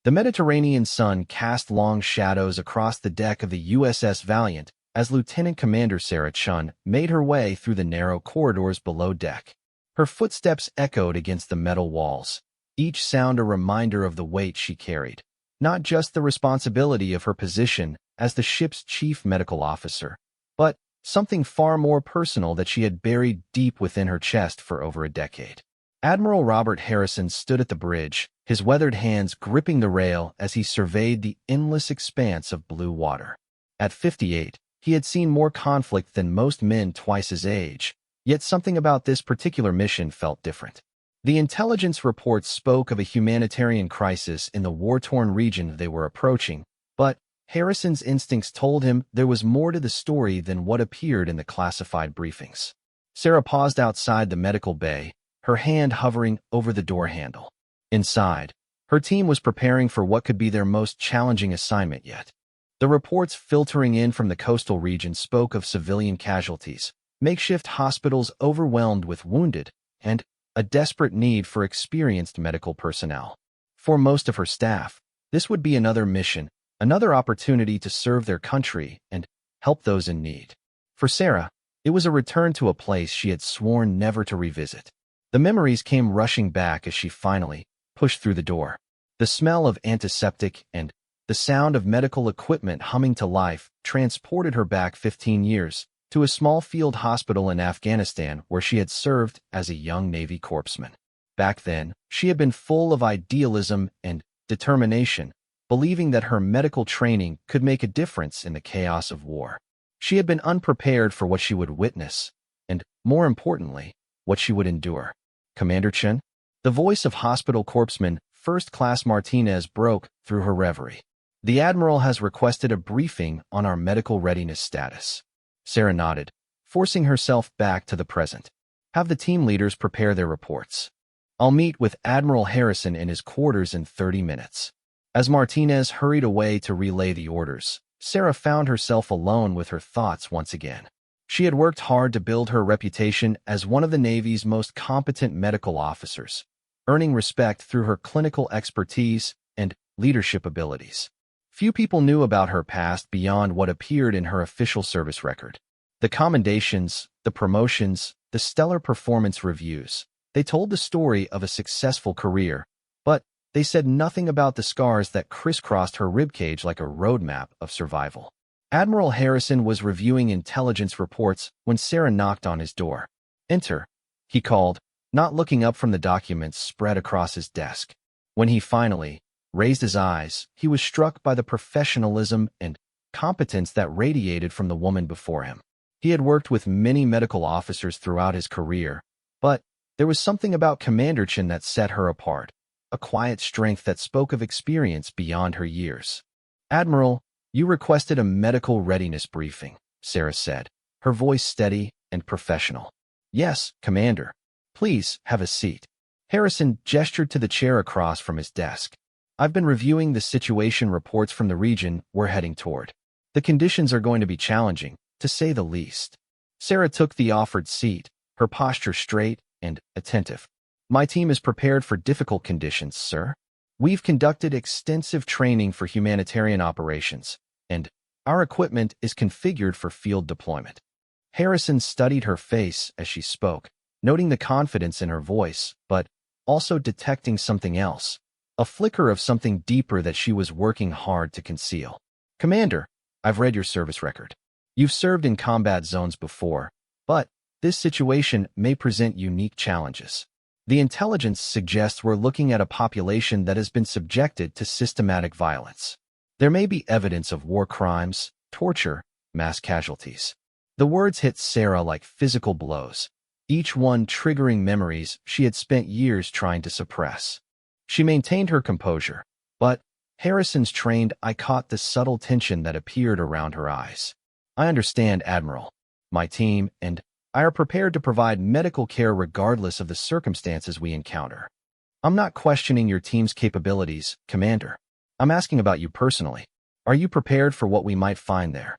The Mediterranean sun cast long shadows across the deck of the USS Valiant as Lieutenant Commander Sarah Chun made her way through the narrow corridors below deck. Her footsteps echoed against the metal walls, each sound a reminder of the weight she carried, not just the responsibility of her position as the ship's chief medical officer, but something far more personal that she had buried deep within her chest for over a decade. Admiral Robert Harrison stood at the bridge, his weathered hands gripping the rail as he surveyed the endless expanse of blue water. At 58, he had seen more conflict than most men twice his age, yet something about this particular mission felt different. The intelligence reports spoke of a humanitarian crisis in the war-torn region they were approaching, but Harrison's instincts told him there was more to the story than what appeared in the classified briefings. Sarah paused outside the medical bay, her hand hovering over the door handle. Inside, her team was preparing for what could be their most challenging assignment yet. The reports filtering in from the coastal region spoke of civilian casualties, makeshift hospitals overwhelmed with wounded, and a desperate need for experienced medical personnel. For most of her staff, this would be another mission, another opportunity to serve their country and help those in need. For Sarah, it was a return to a place she had sworn never to revisit. The memories came rushing back as she finally pushed through the door. The smell of antiseptic and the sound of medical equipment humming to life transported her back 15 years to a small field hospital in Afghanistan where she had served as a young Navy corpsman. Back then, she had been full of idealism and determination, believing that her medical training could make a difference in the chaos of war. She had been unprepared for what she would witness, and, more importantly, what she would endure. Commander Chen? The voice of hospital corpsman First Class Martinez broke through her reverie. The Admiral has requested a briefing on our medical readiness status. Sarah nodded, forcing herself back to the present. Have the team leaders prepare their reports. I'll meet with Admiral Harrison in his quarters in 30 minutes. As Martinez hurried away to relay the orders, Sarah found herself alone with her thoughts once again. She had worked hard to build her reputation as one of the Navy's most competent medical officers, earning respect through her clinical expertise and leadership abilities. Few people knew about her past beyond what appeared in her official service record. The commendations, the promotions, the stellar performance reviews. They told the story of a successful career, but they said nothing about the scars that crisscrossed her ribcage like a roadmap of survival. Admiral Harrison was reviewing intelligence reports when Sarah knocked on his door. Enter, he called, not looking up from the documents spread across his desk. When he finally raised his eyes, he was struck by the professionalism and competence that radiated from the woman before him. He had worked with many medical officers throughout his career, but there was something about Commander Chen that set her apart, a quiet strength that spoke of experience beyond her years. Admiral, you requested a medical readiness briefing, Sarah said, her voice steady and professional. Yes, Commander. Please have a seat. Harrison gestured to the chair across from his desk. I've been reviewing the situation reports from the region we're heading toward. The conditions are going to be challenging, to say the least. Sarah took the offered seat, her posture straight and attentive. My team is prepared for difficult conditions, sir. We've conducted extensive training for humanitarian operations, and our equipment is configured for field deployment. Harrison studied her face as she spoke, noting the confidence in her voice, but also detecting something else, a flicker of something deeper that she was working hard to conceal. Commander, I've read your service record. You've served in combat zones before, but this situation may present unique challenges. The intelligence suggests we're looking at a population that has been subjected to systematic violence. There may be evidence of war crimes, torture, mass casualties. The words hit Sarah like physical blows, each one triggering memories she had spent years trying to suppress. She maintained her composure, but Harrison's trained eye caught the subtle tension that appeared around her eyes. I understand, Admiral. My team and I are prepared to provide medical care regardless of the circumstances we encounter. I'm not questioning your team's capabilities, Commander. I'm asking about you personally. Are you prepared for what we might find there?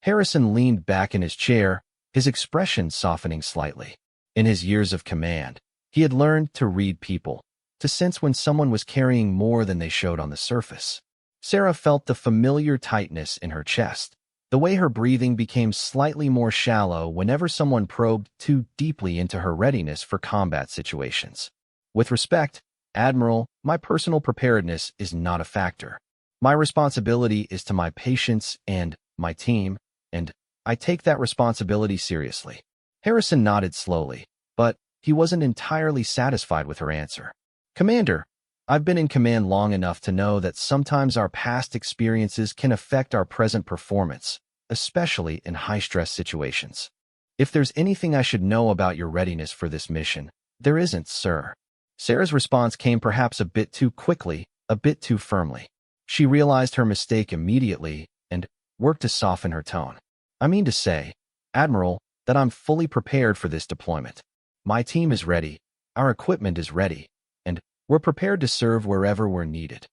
Harrison leaned back in his chair, his expression softening slightly. In his years of command, he had learned to read people, to sense when someone was carrying more than they showed on the surface. Sarah felt the familiar tightness in her chest, the way her breathing became slightly more shallow whenever someone probed too deeply into her readiness for combat situations. With respect, Admiral, my personal preparedness is not a factor. My responsibility is to my patients and my team, and I take that responsibility seriously. Harrison nodded slowly, but he wasn't entirely satisfied with her answer. Commander, I've been in command long enough to know that sometimes our past experiences can affect our present performance, especially in high-stress situations. If there's anything I should know about your readiness for this mission, there isn't, sir. Sarah's response came perhaps a bit too quickly, a bit too firmly. She realized her mistake immediately and worked to soften her tone. I mean to say, Admiral, that I'm fully prepared for this deployment. My team is ready, our equipment is ready, and we're prepared to serve wherever we're needed.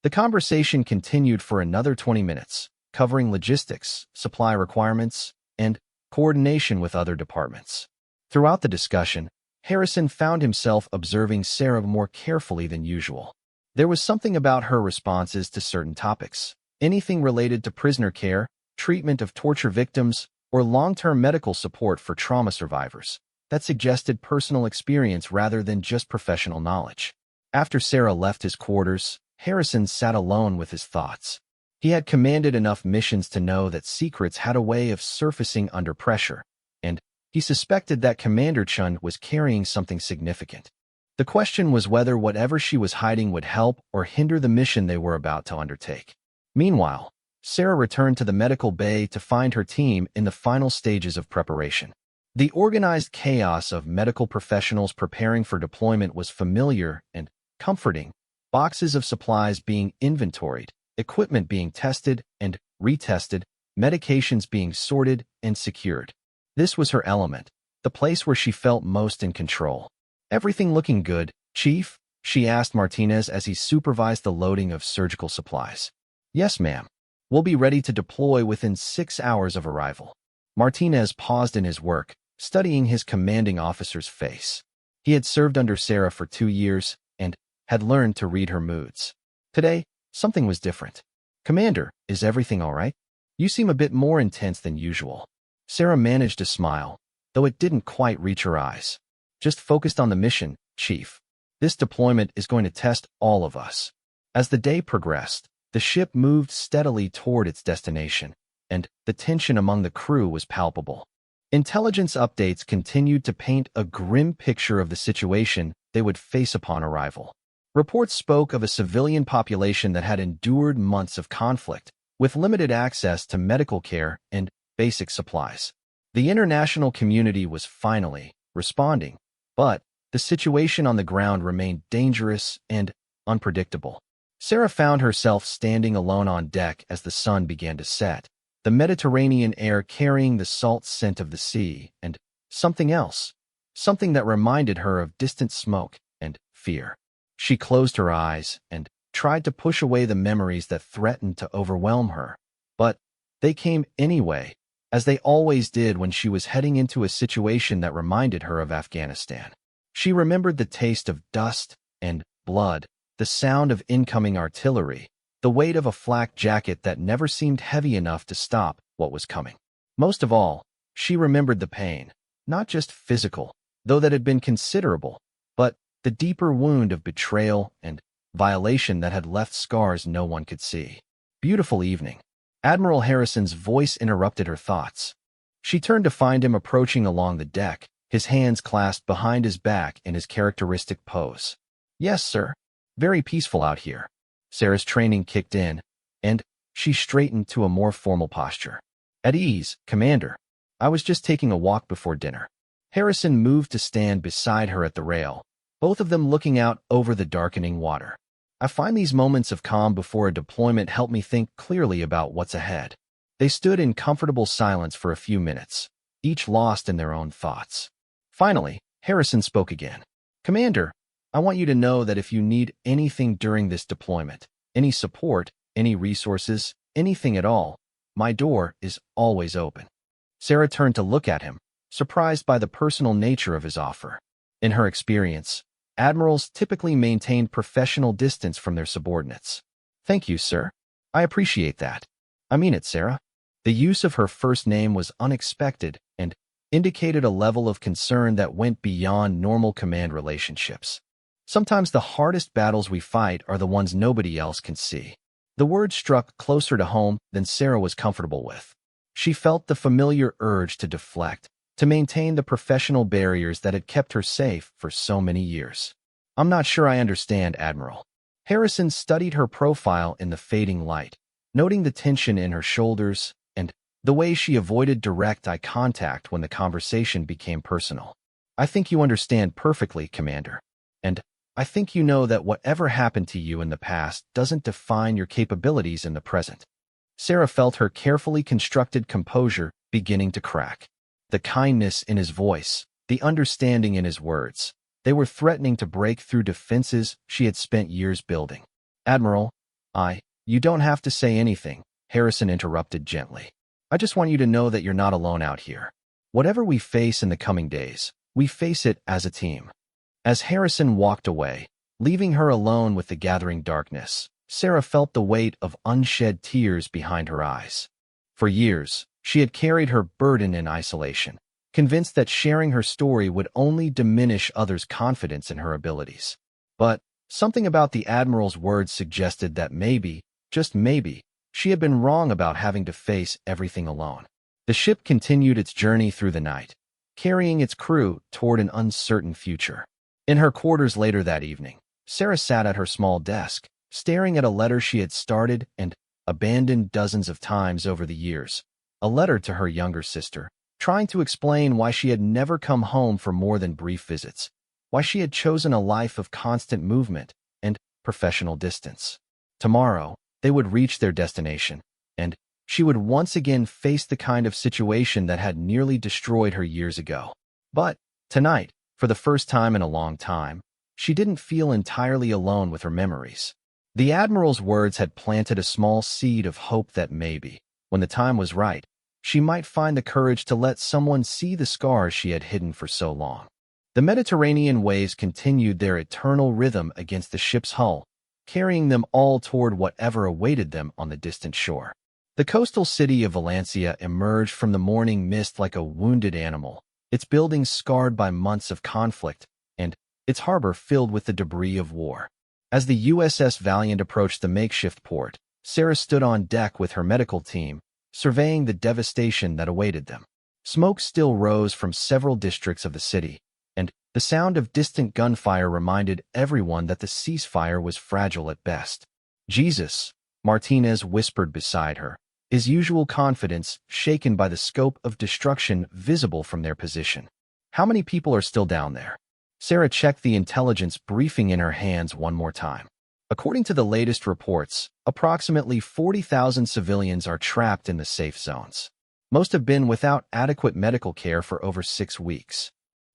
The conversation continued for another 20 minutes, covering logistics, supply requirements, and coordination with other departments. Throughout the discussion, Harrison found himself observing Sarah more carefully than usual. There was something about her responses to certain topics, anything related to prisoner care, treatment of torture victims, or long-term medical support for trauma survivors, that suggested personal experience rather than just professional knowledge. After Sarah left his quarters, Harrison sat alone with his thoughts. He had commanded enough missions to know that secrets had a way of surfacing under pressure, and he suspected that Commander Chun was carrying something significant. The question was whether whatever she was hiding would help or hinder the mission they were about to undertake. Meanwhile, Sarah returned to the medical bay to find her team in the final stages of preparation. The organized chaos of medical professionals preparing for deployment was familiar and comforting, boxes of supplies being inventoried, equipment being tested and retested, medications being sorted and secured. This was her element, the place where she felt most in control. Everything looking good, Chief? She asked Martinez as he supervised the loading of surgical supplies. Yes, ma'am. We'll be ready to deploy within 6 hours of arrival. Martinez paused in his work, studying his commanding officer's face. He had served under Sarah for 2 years and had learned to read her moods. Today, something was different. Commander, is everything all right? You seem a bit more intense than usual. Sarah managed to smile, though it didn't quite reach her eyes. Just focused on the mission, Chief. This deployment is going to test all of us. As the day progressed, the ship moved steadily toward its destination, and the tension among the crew was palpable. Intelligence updates continued to paint a grim picture of the situation they would face upon arrival. Reports spoke of a civilian population that had endured months of conflict, with limited access to medical care and basic supplies. The international community was finally responding, but the situation on the ground remained dangerous and unpredictable. Sarah found herself standing alone on deck as the sun began to set, the Mediterranean air carrying the salt scent of the sea and something else, something that reminded her of distant smoke and fear. She closed her eyes and tried to push away the memories that threatened to overwhelm her, but they came anyway, as they always did when she was heading into a situation that reminded her of Afghanistan. She remembered the taste of dust and blood, the sound of incoming artillery, the weight of a flak jacket that never seemed heavy enough to stop what was coming. Most of all, she remembered the pain, not just physical, though that had been considerable, but the deeper wound of betrayal and violation that had left scars no one could see. Beautiful evening. Admiral Harrison's voice interrupted her thoughts. She turned to find him approaching along the deck, his hands clasped behind his back in his characteristic pose. Yes, sir. Very peaceful out here. Sarah's training kicked in, and she straightened to a more formal posture. At ease, Commander. I was just taking a walk before dinner. Harrison moved to stand beside her at the rail, both of them looking out over the darkening water. I find these moments of calm before a deployment help me think clearly about what's ahead. They stood in comfortable silence for a few minutes, each lost in their own thoughts. Finally, Harrison spoke again. Commander, I want you to know that if you need anything during this deployment, any support, any resources, anything at all, my door is always open. Sarah turned to look at him, surprised by the personal nature of his offer. In her experience, Admirals typically maintained professional distance from their subordinates. Thank you, sir. I appreciate that. I mean it, Sarah. The use of her first name was unexpected and indicated a level of concern that went beyond normal command relationships. Sometimes the hardest battles we fight are the ones nobody else can see. The word struck closer to home than Sarah was comfortable with. She felt the familiar urge to deflect, to maintain the professional barriers that had kept her safe for so many years. I'm not sure I understand, Admiral. Harrison studied her profile in the fading light, noting the tension in her shoulders and the way she avoided direct eye contact when the conversation became personal. I think you understand perfectly, Commander. And I think you know that whatever happened to you in the past doesn't define your capabilities in the present. Sarah felt her carefully constructed composure beginning to crack. The kindness in his voice, the understanding in his words, they were threatening to break through defenses she had spent years building. Admiral, you don't have to say anything, Harrison interrupted gently. I just want you to know that you're not alone out here. Whatever we face in the coming days, we face it as a team. As Harrison walked away, leaving her alone with the gathering darkness, Sarah felt the weight of unshed tears behind her eyes. For years, she had carried her burden in isolation, convinced that sharing her story would only diminish others' confidence in her abilities. But something about the Admiral's words suggested that maybe, just maybe, she had been wrong about having to face everything alone. The ship continued its journey through the night, carrying its crew toward an uncertain future. In her quarters later that evening, Sarah sat at her small desk, staring at a letter she had started and abandoned dozens of times over the years, a letter to her younger sister, trying to explain why she had never come home for more than brief visits, why she had chosen a life of constant movement and professional distance. Tomorrow, they would reach their destination, and she would once again face the kind of situation that had nearly destroyed her years ago. But tonight, for the first time in a long time, she didn't feel entirely alone with her memories. The Admiral's words had planted a small seed of hope that maybe, when the time was right, she might find the courage to let someone see the scars she had hidden for so long. The Mediterranean waves continued their eternal rhythm against the ship's hull, carrying them all toward whatever awaited them on the distant shore. The coastal city of Valencia emerged from the morning mist like a wounded animal, its buildings scarred by months of conflict, and its harbor filled with the debris of war. As the USS Valiant approached the makeshift port, Sarah stood on deck with her medical team, surveying the devastation that awaited them. Smoke still rose from several districts of the city, and the sound of distant gunfire reminded everyone that the ceasefire was fragile at best. Jesus, Martinez whispered beside her, his usual confidence shaken by the scope of destruction visible from their position. How many people are still down there? Sarah checked the intelligence briefing in her hands one more time. According to the latest reports, approximately 40,000 civilians are trapped in the safe zones. Most have been without adequate medical care for over 6 weeks.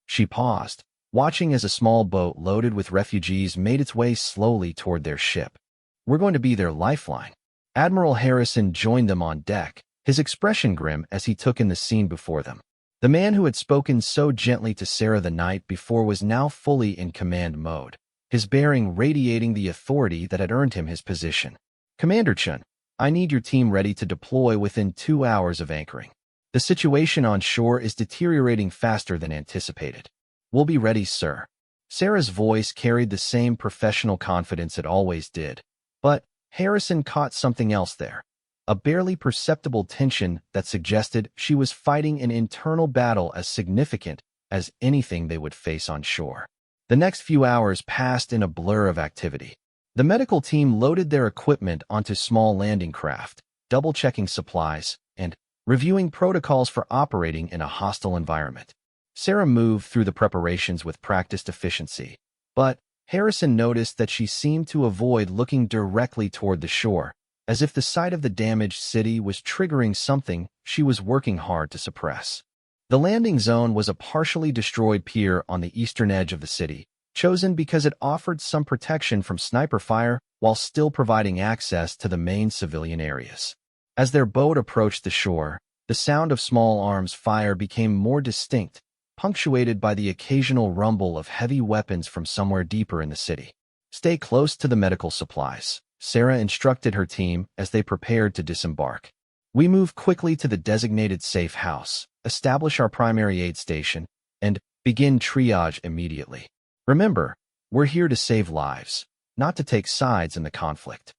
She paused, watching as a small boat loaded with refugees made its way slowly toward their ship. We're going to be their lifeline. Admiral Harrison joined them on deck, his expression grim as he took in the scene before them. The man who had spoken so gently to Sarah the night before was now fully in command mode, his bearing radiating the authority that had earned him his position. Commander Chun, I need your team ready to deploy within 2 hours of anchoring. The situation on shore is deteriorating faster than anticipated. We'll be ready, sir. Sarah's voice carried the same professional confidence it always did, but Harrison caught something else there. A barely perceptible tension that suggested she was fighting an internal battle as significant as anything they would face on shore. The next few hours passed in a blur of activity. The medical team loaded their equipment onto small landing craft, double-checking supplies, and reviewing protocols for operating in a hostile environment. Sarah moved through the preparations with practiced efficiency, but Harrison noticed that she seemed to avoid looking directly toward the shore, as if the sight of the damaged city was triggering something she was working hard to suppress. The landing zone was a partially destroyed pier on the eastern edge of the city, chosen because it offered some protection from sniper fire while still providing access to the main civilian areas. As their boat approached the shore, the sound of small arms fire became more distinct, punctuated by the occasional rumble of heavy weapons from somewhere deeper in the city. Stay close to the medical supplies, Sarah instructed her team as they prepared to disembark. We move quickly to the designated safe house, establish our primary aid station, and begin triage immediately. Remember, we're here to save lives, not to take sides in the conflict.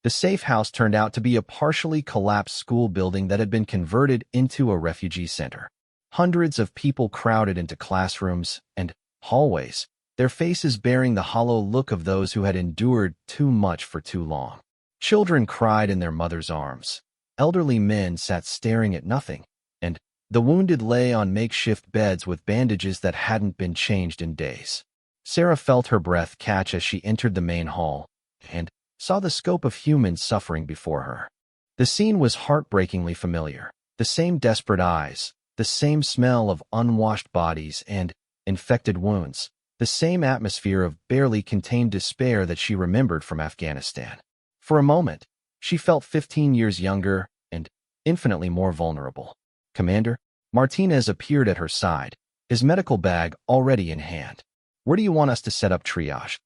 The safe house turned out to be a partially collapsed school building that had been converted into a refugee center. Hundreds of people crowded into classrooms and hallways, their faces bearing the hollow look of those who had endured too much for too long. Children cried in their mothers' arms. Elderly men sat staring at nothing, and the wounded lay on makeshift beds with bandages that hadn't been changed in days. Sarah felt her breath catch as she entered the main hall and saw the scope of human suffering before her. The scene was heartbreakingly familiar. The same desperate eyes, the same smell of unwashed bodies and infected wounds, the same atmosphere of barely contained despair that she remembered from Afghanistan. For a moment, she felt 15 years younger and infinitely more vulnerable. Commander Martinez appeared at her side, his medical bag already in hand. Where do you want us to set up triage?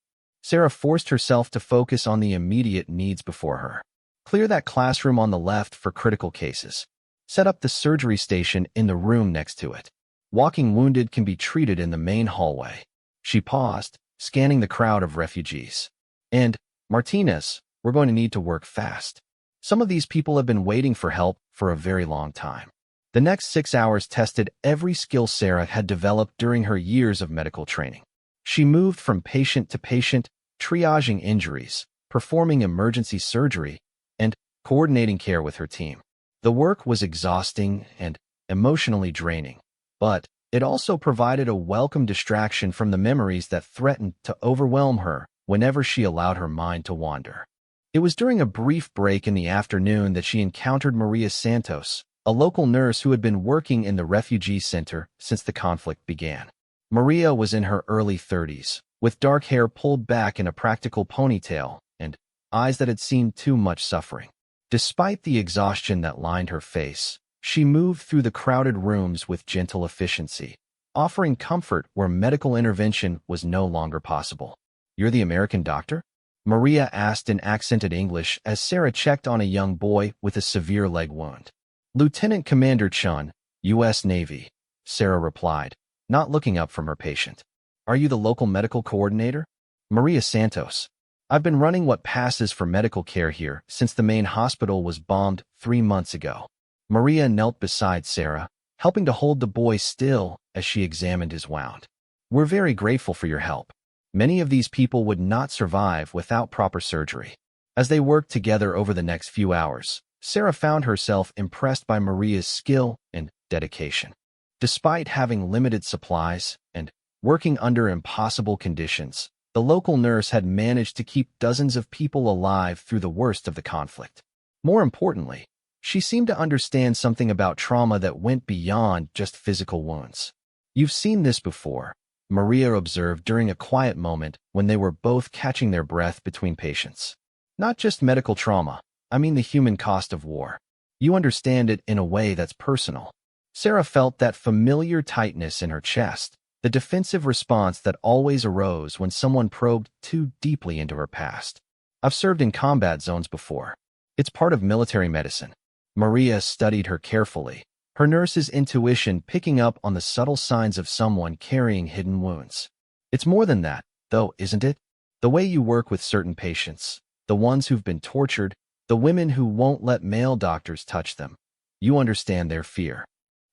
Sarah forced herself to focus on the immediate needs before her. Clear that classroom on the left for critical cases. Set up the surgery station in the room next to it. Walking wounded can be treated in the main hallway. She paused, scanning the crowd of refugees. And, Martinez, we're going to need to work fast. Some of these people have been waiting for help for a very long time. The next 6 hours tested every skill Sarah had developed during her years of medical training. She moved from patient to patient, triaging injuries, performing emergency surgery, and coordinating care with her team. The work was exhausting and emotionally draining, but it also provided a welcome distraction from the memories that threatened to overwhelm her whenever she allowed her mind to wander. It was during a brief break in the afternoon that she encountered Maria Santos, a local nurse who had been working in the refugee center since the conflict began. Maria was in her early 30s, with dark hair pulled back in a practical ponytail and eyes that had seen too much suffering. Despite the exhaustion that lined her face, she moved through the crowded rooms with gentle efficiency, offering comfort where medical intervention was no longer possible. "You're the American doctor?" Maria asked in accented English as Sarah checked on a young boy with a severe leg wound. "Lieutenant Commander Chun, U.S. Navy," Sarah replied, not looking up from her patient. "Are you the local medical coordinator?" "Maria Santos. I've been running what passes for medical care here since the main hospital was bombed 3 months ago." Maria knelt beside Sarah, helping to hold the boy still as she examined his wound. "We're very grateful for your help. Many of these people would not survive without proper surgery." As they worked together over the next few hours, Sarah found herself impressed by Maria's skill and dedication. Despite having limited supplies and working under impossible conditions, the local nurse had managed to keep dozens of people alive through the worst of the conflict. More importantly, she seemed to understand something about trauma that went beyond just physical wounds. "You've seen this before," Maria observed during a quiet moment when they were both catching their breath between patients. "Not just medical trauma, I mean the human cost of war. You understand it in a way that's personal." Sarah felt that familiar tightness in her chest, the defensive response that always arose when someone probed too deeply into her past. "I've served in combat zones before. It's part of military medicine." Maria studied her carefully, her nurse's intuition picking up on the subtle signs of someone carrying hidden wounds. "It's more than that, though, isn't it? The way you work with certain patients, the ones who've been tortured, the women who won't let male doctors touch them. You understand their fear."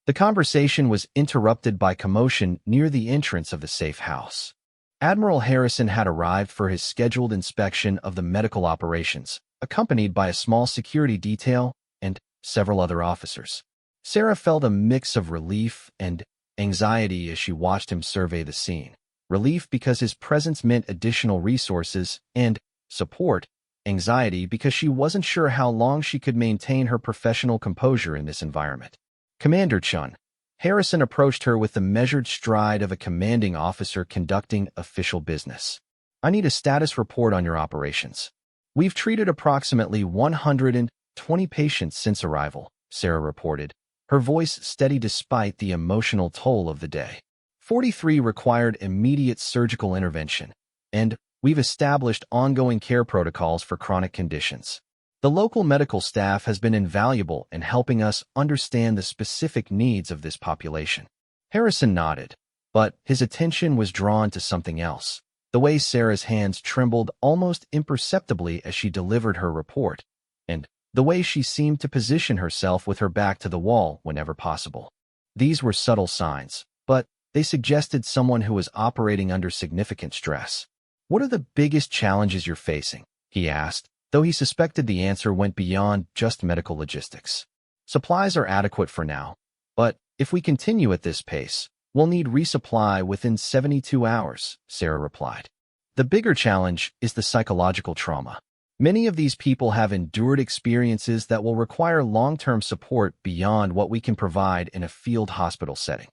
The conversation was interrupted by commotion near the entrance of the safe house. Admiral Harrison had arrived for his scheduled inspection of the medical operations, accompanied by a small security detail and several other officers. Sarah felt a mix of relief and anxiety as she watched him survey the scene. Relief because his presence meant additional resources, and support, anxiety because she wasn't sure how long she could maintain her professional composure in this environment. "Commander Chun." Harrison approached her with the measured stride of a commanding officer conducting official business. "I need a status report on your operations." "We've treated approximately 120 patients since arrival," Sarah reported, her voice steady despite the emotional toll of the day. 43 required immediate surgical intervention, and we've established ongoing care protocols for chronic conditions. The local medical staff has been invaluable in helping us understand the specific needs of this population. Harrison nodded, but his attention was drawn to something else. The way Sarah's hands trembled almost imperceptibly as she delivered her report, and the way she seemed to position herself with her back to the wall whenever possible. These were subtle signs, but they suggested someone who was operating under significant stress. "What are the biggest challenges you're facing?" he asked, though he suspected the answer went beyond just medical logistics. "Supplies are adequate for now, but if we continue at this pace, we'll need resupply within 72 hours, Sarah replied. "The bigger challenge is the psychological trauma. Many of these people have endured experiences that will require long-term support beyond what we can provide in a field hospital setting."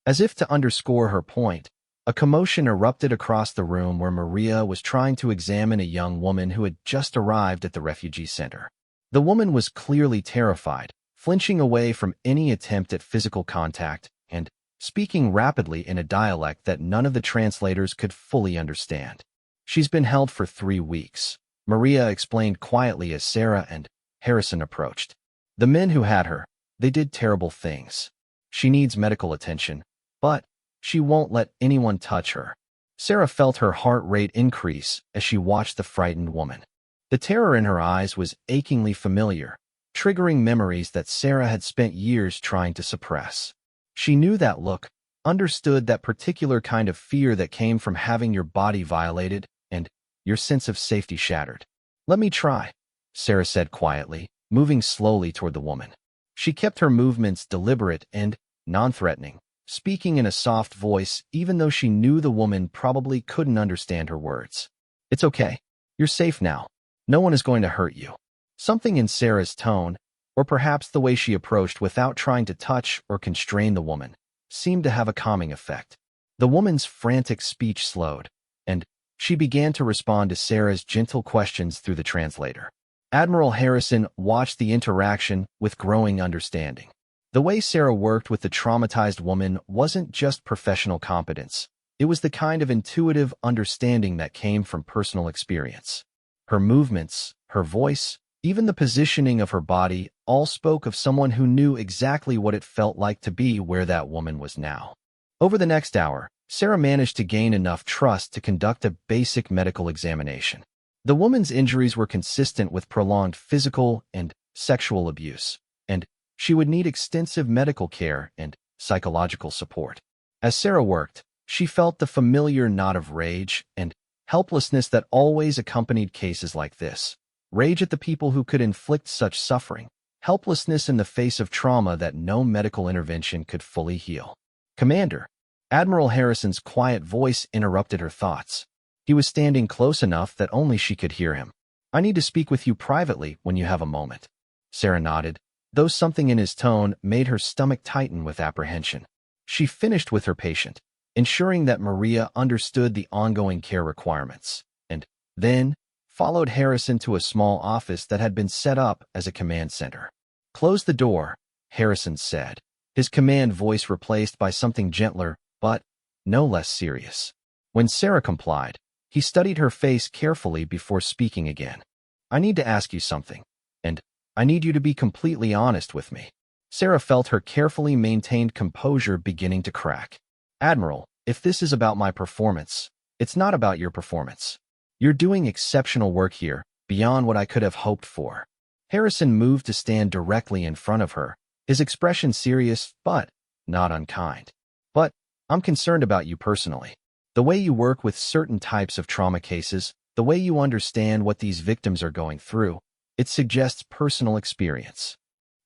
As if to underscore her point, a commotion erupted across the room where Maria was trying to examine a young woman who had just arrived at the refugee center. The woman was clearly terrified, flinching away from any attempt at physical contact and speaking rapidly in a dialect that none of the translators could fully understand. "She's been held for 3 weeks," Maria explained quietly as Sarah and Harrison approached. "The men who had her, they did terrible things. She needs medical attention, but she won't let anyone touch her." Sarah felt her heart rate increase as she watched the frightened woman. The terror in her eyes was achingly familiar, triggering memories that Sarah had spent years trying to suppress. She knew that look, understood that particular kind of fear that came from having your body violated and your sense of safety shattered. "Let me try," Sarah said quietly, moving slowly toward the woman. She kept her movements deliberate and non-threatening, speaking in a soft voice even though she knew the woman probably couldn't understand her words. "It's okay. You're safe now. No one is going to hurt you." Something in Sarah's tone, or perhaps the way she approached without trying to touch or constrain the woman, seemed to have a calming effect. The woman's frantic speech slowed, and she began to respond to Sarah's gentle questions through the translator. Admiral Harrison watched the interaction with growing understanding. The way Sarah worked with the traumatized woman wasn't just professional competence. It was the kind of intuitive understanding that came from personal experience. Her movements, her voice, even the positioning of her body all spoke of someone who knew exactly what it felt like to be where that woman was now. Over the next hour, Sarah managed to gain enough trust to conduct a basic medical examination. The woman's injuries were consistent with prolonged physical and sexual abuse, and she would need extensive medical care and psychological support. As Sarah worked, she felt the familiar knot of rage and helplessness that always accompanied cases like this. Rage at the people who could inflict such suffering, helplessness in the face of trauma that no medical intervention could fully heal. "Commander," Admiral Harrison's quiet voice interrupted her thoughts. He was standing close enough that only she could hear him. "I need to speak with you privately when you have a moment." Sarah nodded, though something in his tone made her stomach tighten with apprehension. She finished with her patient, ensuring that Maria understood the ongoing care requirements, and then followed Harrison to a small office that had been set up as a command center. "Close the door," Harrison said, his command voice replaced by something gentler but no less serious. When Sarah complied, he studied her face carefully before speaking again. "I need to ask you something, and I need you to be completely honest with me." Sarah felt her carefully maintained composure beginning to crack. "Admiral, if this is about my performance, it's not about your performance. You're doing exceptional work here, beyond what I could have hoped for." Harrison moved to stand directly in front of her, his expression serious but not unkind. "But I'm concerned about you personally. The way you work with certain types of trauma cases, the way you understand what these victims are going through, it suggests personal experience."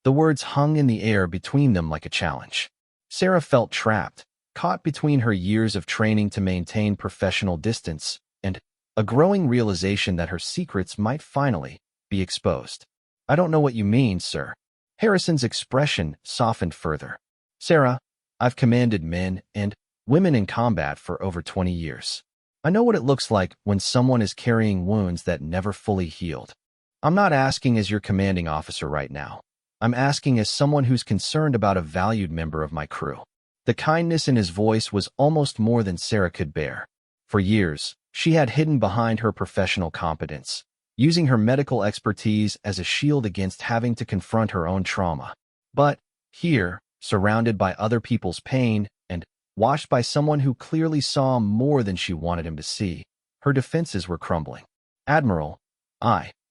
The words hung in the air between them like a challenge. Sarah felt trapped, caught between her years of training to maintain professional distance and a growing realization that her secrets might finally be exposed. "I don't know what you mean, sir." Harrison's expression softened further. "Sarah, I've commanded men and women in combat for over 20 years. I know what it looks like when someone is carrying wounds that never fully healed. I'm not asking as your commanding officer right now. I'm asking as someone who's concerned about a valued member of my crew." The kindness in his voice was almost more than Sarah could bear. For years, she had hidden behind her professional competence, using her medical expertise as a shield against having to confront her own trauma. But here, surrounded by other people's pain and watched by someone who clearly saw more than she wanted him to see, her defenses were crumbling. "Admiral,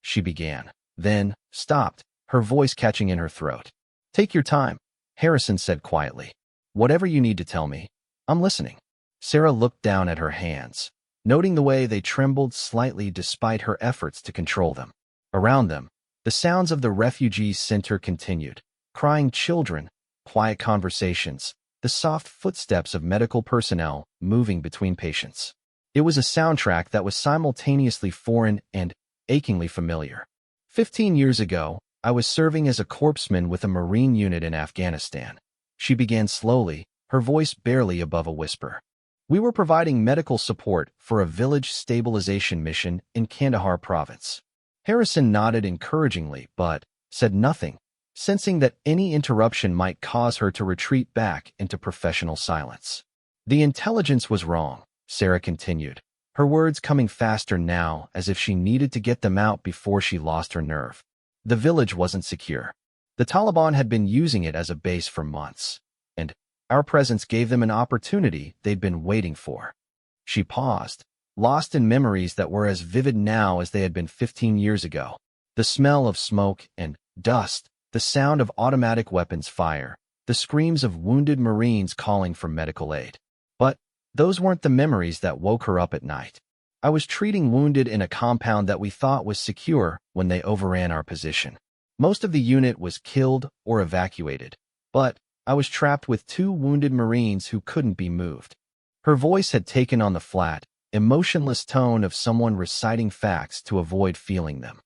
she began, then stopped, her voice catching in her throat. "Take your time," Harrison said quietly. "Whatever you need to tell me, I'm listening." Sarah looked down at her hands, noting the way they trembled slightly despite her efforts to control them. Around them, the sounds of the refugee center continued. Crying children, quiet conversations, the soft footsteps of medical personnel moving between patients. It was a soundtrack that was simultaneously foreign and achingly familiar. 15 years ago, I was serving as a corpsman with a Marine unit in Afghanistan. She began slowly, her voice barely above a whisper. We were providing medical support for a village stabilization mission in Kandahar province. Harrison nodded encouragingly but said nothing, sensing that any interruption might cause her to retreat back into professional silence. "The intelligence was wrong," Sarah continued, her words coming faster now as if she needed to get them out before she lost her nerve. "The village wasn't secure. The Taliban had been using it as a base for months, and our presence gave them an opportunity they'd been waiting for." She paused, lost in memories that were as vivid now as they had been 15 years ago. The smell of smoke and dust, the sound of automatic weapons fire, the screams of wounded Marines calling for medical aid. But those weren't the memories that woke her up at night. "I was treating wounded in a compound that we thought was secure when they overran our position. Most of the unit was killed or evacuated, but I was trapped with 2 wounded Marines who couldn't be moved." Her voice had taken on the flat, emotionless tone of someone reciting facts to avoid feeling them.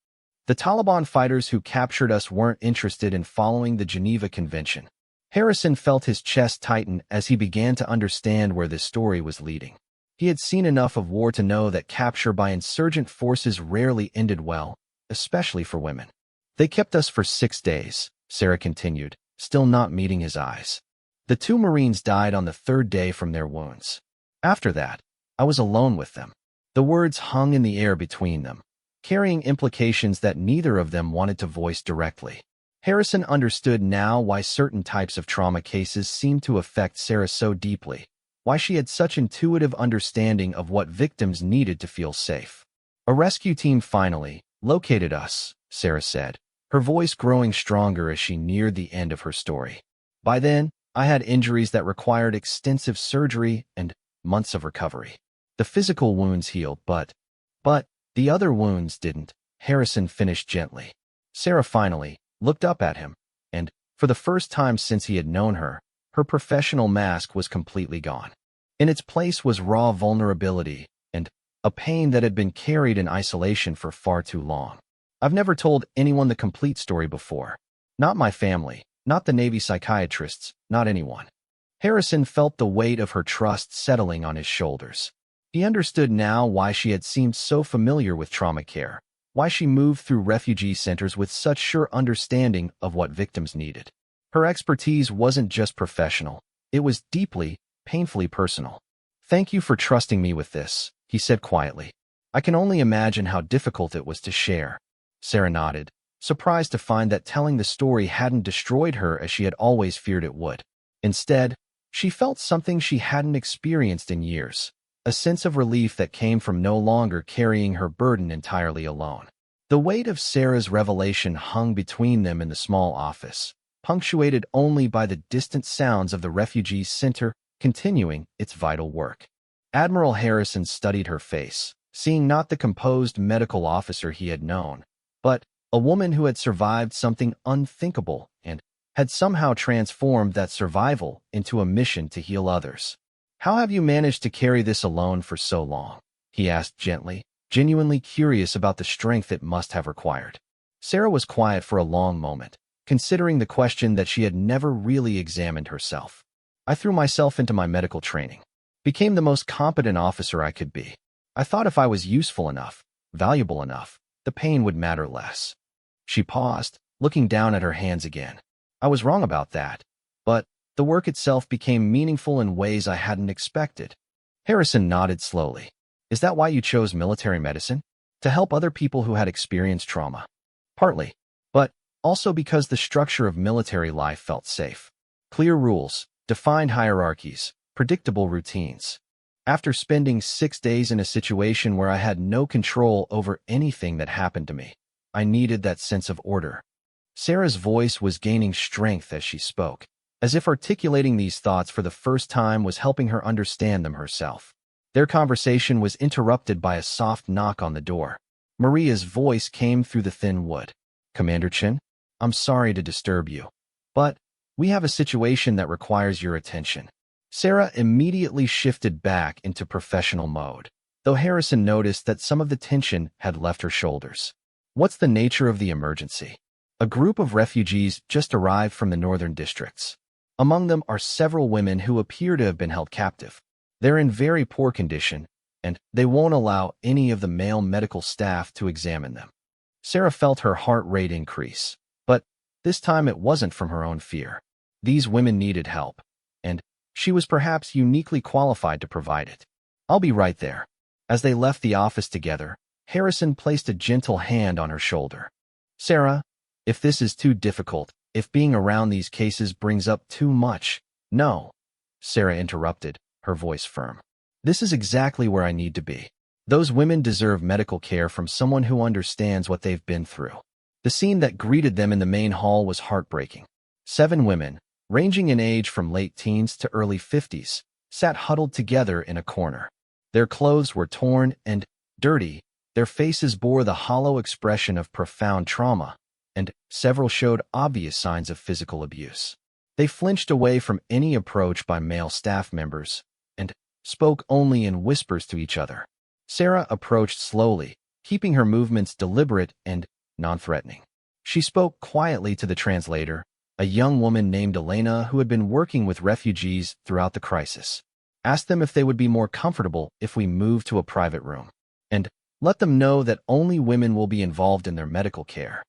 "The Taliban fighters who captured us weren't interested in following the Geneva Convention." Harrison felt his chest tighten as he began to understand where this story was leading. He had seen enough of war to know that capture by insurgent forces rarely ended well, especially for women. "They kept us for 6 days, Sarah continued, still not meeting his eyes. "The 2 Marines died on the 3rd day from their wounds. After that, I was alone with them." The words hung in the air between them, carrying implications that neither of them wanted to voice directly. Harrison understood now why certain types of trauma cases seemed to affect Sarah so deeply, why she had such intuitive understanding of what victims needed to feel safe. "A rescue team finally located us," Sarah said, her voice growing stronger as she neared the end of her story. "By then, I had injuries that required extensive surgery and months of recovery. The physical wounds healed, but the other wounds didn't," Harrison finished gently. Sarah finally looked up at him, and, for the first time since he had known her, her professional mask was completely gone. In its place was raw vulnerability and a pain that had been carried in isolation for far too long. "I've never told anyone the complete story before. Not my family, not the Navy psychiatrists, not anyone." Harrison felt the weight of her trust settling on his shoulders. He understood now why she had seemed so familiar with trauma care, why she moved through refugee centers with such sure understanding of what victims needed. Her expertise wasn't just professional, it was deeply, painfully personal. "Thank you for trusting me with this," he said quietly. "I can only imagine how difficult it was to share." Sarah nodded, surprised to find that telling the story hadn't destroyed her as she had always feared it would. Instead, she felt something she hadn't experienced in years, a sense of relief that came from no longer carrying her burden entirely alone. The weight of Sarah's revelation hung between them in the small office, punctuated only by the distant sounds of the refugee center continuing its vital work. Admiral Harrison studied her face, seeing not the composed medical officer he had known, but a woman who had survived something unthinkable and had somehow transformed that survival into a mission to heal others. "How have you managed to carry this alone for so long?" he asked gently, genuinely curious about the strength it must have required. Sarah was quiet for a long moment, considering the question that she had never really examined herself. "I threw myself into my medical training, became the most competent officer I could be. I thought if I was useful enough, valuable enough, the pain would matter less." She paused, looking down at her hands again. "I was wrong about that, but The work itself became meaningful in ways I hadn't expected. Harrison nodded slowly. Is that why you chose military medicine? To help other people who had experienced trauma? Partly, but also because the structure of military life felt safe. Clear rules, defined hierarchies, predictable routines. After spending 6 days in a situation where I had no control over anything that happened to me, I needed that sense of order. Sarah's voice was gaining strength as she spoke, as if articulating these thoughts for the first time was helping her understand them herself. Their conversation was interrupted by a soft knock on the door. Maria's voice came through the thin wood. Commander Chin, I'm sorry to disturb you, but we have a situation that requires your attention. Sarah immediately shifted back into professional mode, though Harrison noticed that some of the tension had left her shoulders. What's the nature of the emergency? A group of refugees just arrived from the northern districts. Among them are several women who appear to have been held captive. They're in very poor condition, and they won't allow any of the male medical staff to examine them. Sarah felt her heart rate increase, but this time it wasn't from her own fear. These women needed help, and she was perhaps uniquely qualified to provide it. I'll be right there. As they left the office together, Harrison placed a gentle hand on her shoulder. Sarah, if this is too difficult, if being around these cases brings up too much— No, Sarah interrupted, her voice firm. This is exactly where I need to be. Those women deserve medical care from someone who understands what they've been through. The scene that greeted them in the main hall was heartbreaking. 7 women, ranging in age from late teens to early 50s, sat huddled together in a corner. Their clothes were torn and dirty, their faces bore the hollow expression of profound trauma, and several showed obvious signs of physical abuse. They flinched away from any approach by male staff members and spoke only in whispers to each other. Sarah approached slowly, keeping her movements deliberate and non-threatening. She spoke quietly to the translator, a young woman named Elena who had been working with refugees throughout the crisis. Asked them if they would be more comfortable if we moved to a private room, and let them know that only women will be involved in their medical care.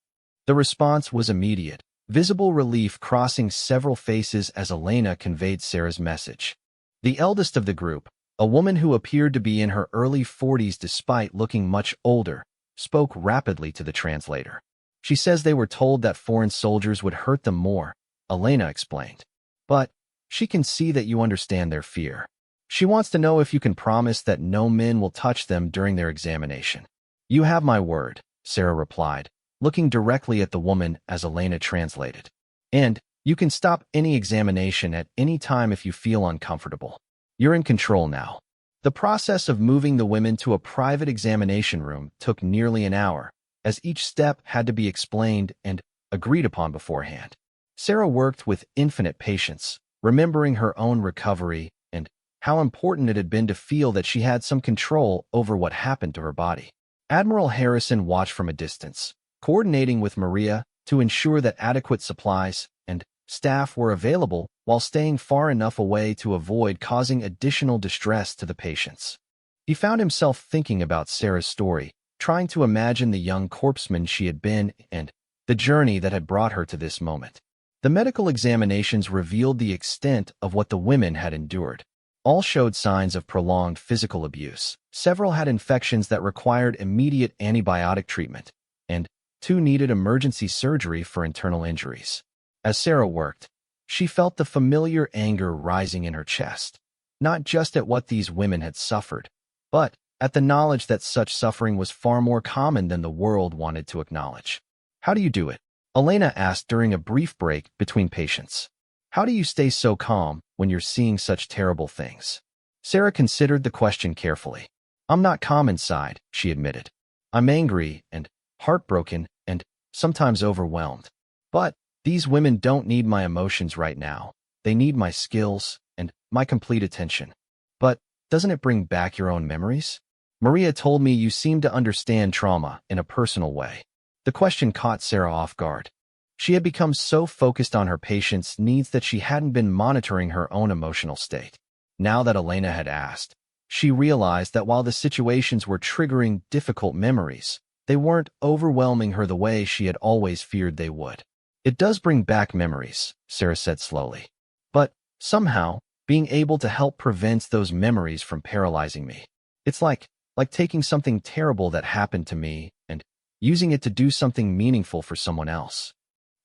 The response was immediate, visible relief crossing several faces as Elena conveyed Sarah's message. The eldest of the group, a woman who appeared to be in her early 40s despite looking much older, spoke rapidly to the translator. She says they were told that foreign soldiers would hurt them more, Elena explained. But she can see that you understand their fear. She wants to know if you can promise that no men will touch them during their examination. You have my word, Sarah replied, looking directly at the woman as Elena translated. And you can stop any examination at any time if you feel uncomfortable. You're in control now. The process of moving the women to a private examination room took nearly an hour, as each step had to be explained and agreed upon beforehand. Sarah worked with infinite patience, remembering her own recovery and how important it had been to feel that she had some control over what happened to her body. Admiral Harrison watched from a distance, coordinating with Maria to ensure that adequate supplies and staff were available while staying far enough away to avoid causing additional distress to the patients. He found himself thinking about Sarah's story, trying to imagine the young corpsman she had been and the journey that had brought her to this moment. The medical examinations revealed the extent of what the women had endured. All showed signs of prolonged physical abuse. Several had infections that required immediate antibiotic treatment, and 2 needed emergency surgery for internal injuries. As Sarah worked, she felt the familiar anger rising in her chest, not just at what these women had suffered, but at the knowledge that such suffering was far more common than the world wanted to acknowledge. How do you do it? Elena asked during a brief break between patients. How do you stay so calm when you're seeing such terrible things? Sarah considered the question carefully. I'm not calm inside, she admitted. I'm angry and heartbroken and sometimes overwhelmed. But these women don't need my emotions right now. They need my skills and my complete attention. But doesn't it bring back your own memories? Maria told me you seem to understand trauma in a personal way. The question caught Sarah off guard. She had become so focused on her patient's needs that she hadn't been monitoring her own emotional state. Now that Elena had asked, she realized that while the situations were triggering difficult memories, they weren't overwhelming her the way she had always feared they would. It does bring back memories, Sarah said slowly. But Somehow, being able to help prevent those memories from paralyzing me. It's like taking something terrible that happened to me and using it to do something meaningful for someone else.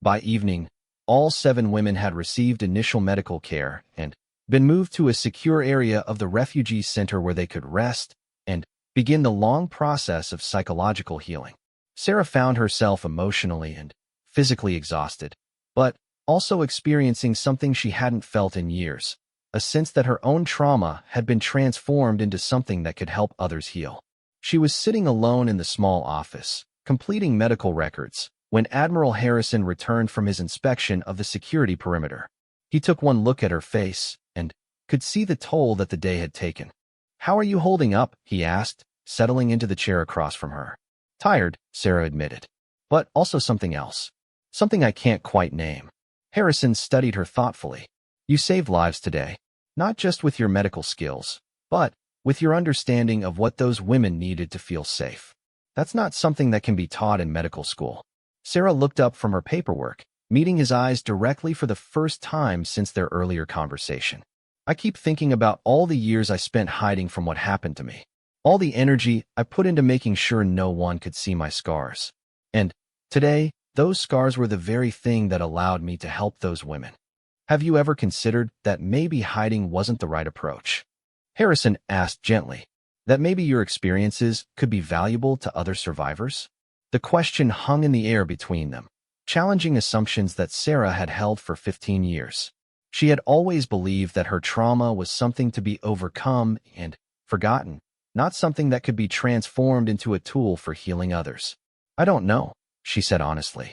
By evening, all 7 women had received initial medical care and been moved to a secure area of the refugee center where they could rest and begin the long process of psychological healing. Sarah found herself emotionally and physically exhausted, but also experiencing something she hadn't felt in years, a sense that her own trauma had been transformed into something that could help others heal. She was sitting alone in the small office, completing medical records, when Admiral Harrison returned from his inspection of the security perimeter. He took one look at her face and could see the toll that the day had taken. "How are you holding up?" he asked, settling into the chair across from her. "Tired," Sarah admitted. "But also something else. Something I can't quite name." Harrison studied her thoughtfully. "You saved lives today. Not just with your medical skills, but with your understanding of what those women needed to feel safe. That's not something that can be taught in medical school." Sarah looked up from her paperwork, meeting his eyes directly for the first time since their earlier conversation. "I keep thinking about all the years I spent hiding from what happened to me. All the energy I put into making sure no one could see my scars. And today, those scars were the very thing that allowed me to help those women. Have you ever considered that maybe hiding wasn't the right approach?" Harrison asked gently. "That maybe your experiences could be valuable to other survivors?" The question hung in the air between them, challenging assumptions that Sarah had held for 15 years. She had always believed that her trauma was something to be overcome and forgotten, not something that could be transformed into a tool for healing others. "I don't know," she said honestly.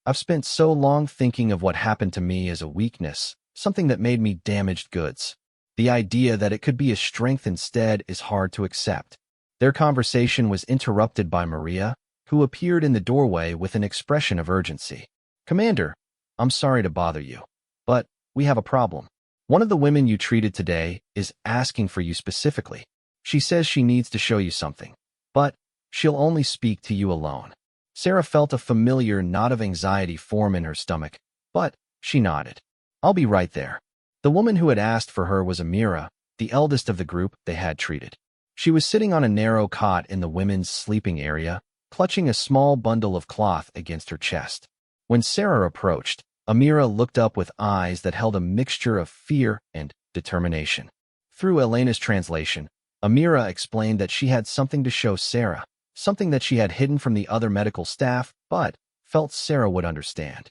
"I've spent so long thinking of what happened to me as a weakness, something that made me damaged goods. The idea that it could be a strength instead is hard to accept." Their conversation was interrupted by Maria, who appeared in the doorway with an expression of urgency. "Commander, I'm sorry to bother you, but we have a problem. One of the women you treated today is asking for you specifically. She says she needs to show you something, but she'll only speak to you alone." Sarah felt a familiar knot of anxiety form in her stomach, but she nodded. "I'll be right there." The woman who had asked for her was Amira, the eldest of the group they had treated. She was sitting on a narrow cot in the women's sleeping area, clutching a small bundle of cloth against her chest. When Sarah approached, Amira looked up with eyes that held a mixture of fear and determination. Through Elena's translation, Amira explained that she had something to show Sarah, something that she had hidden from the other medical staff, but felt Sarah would understand.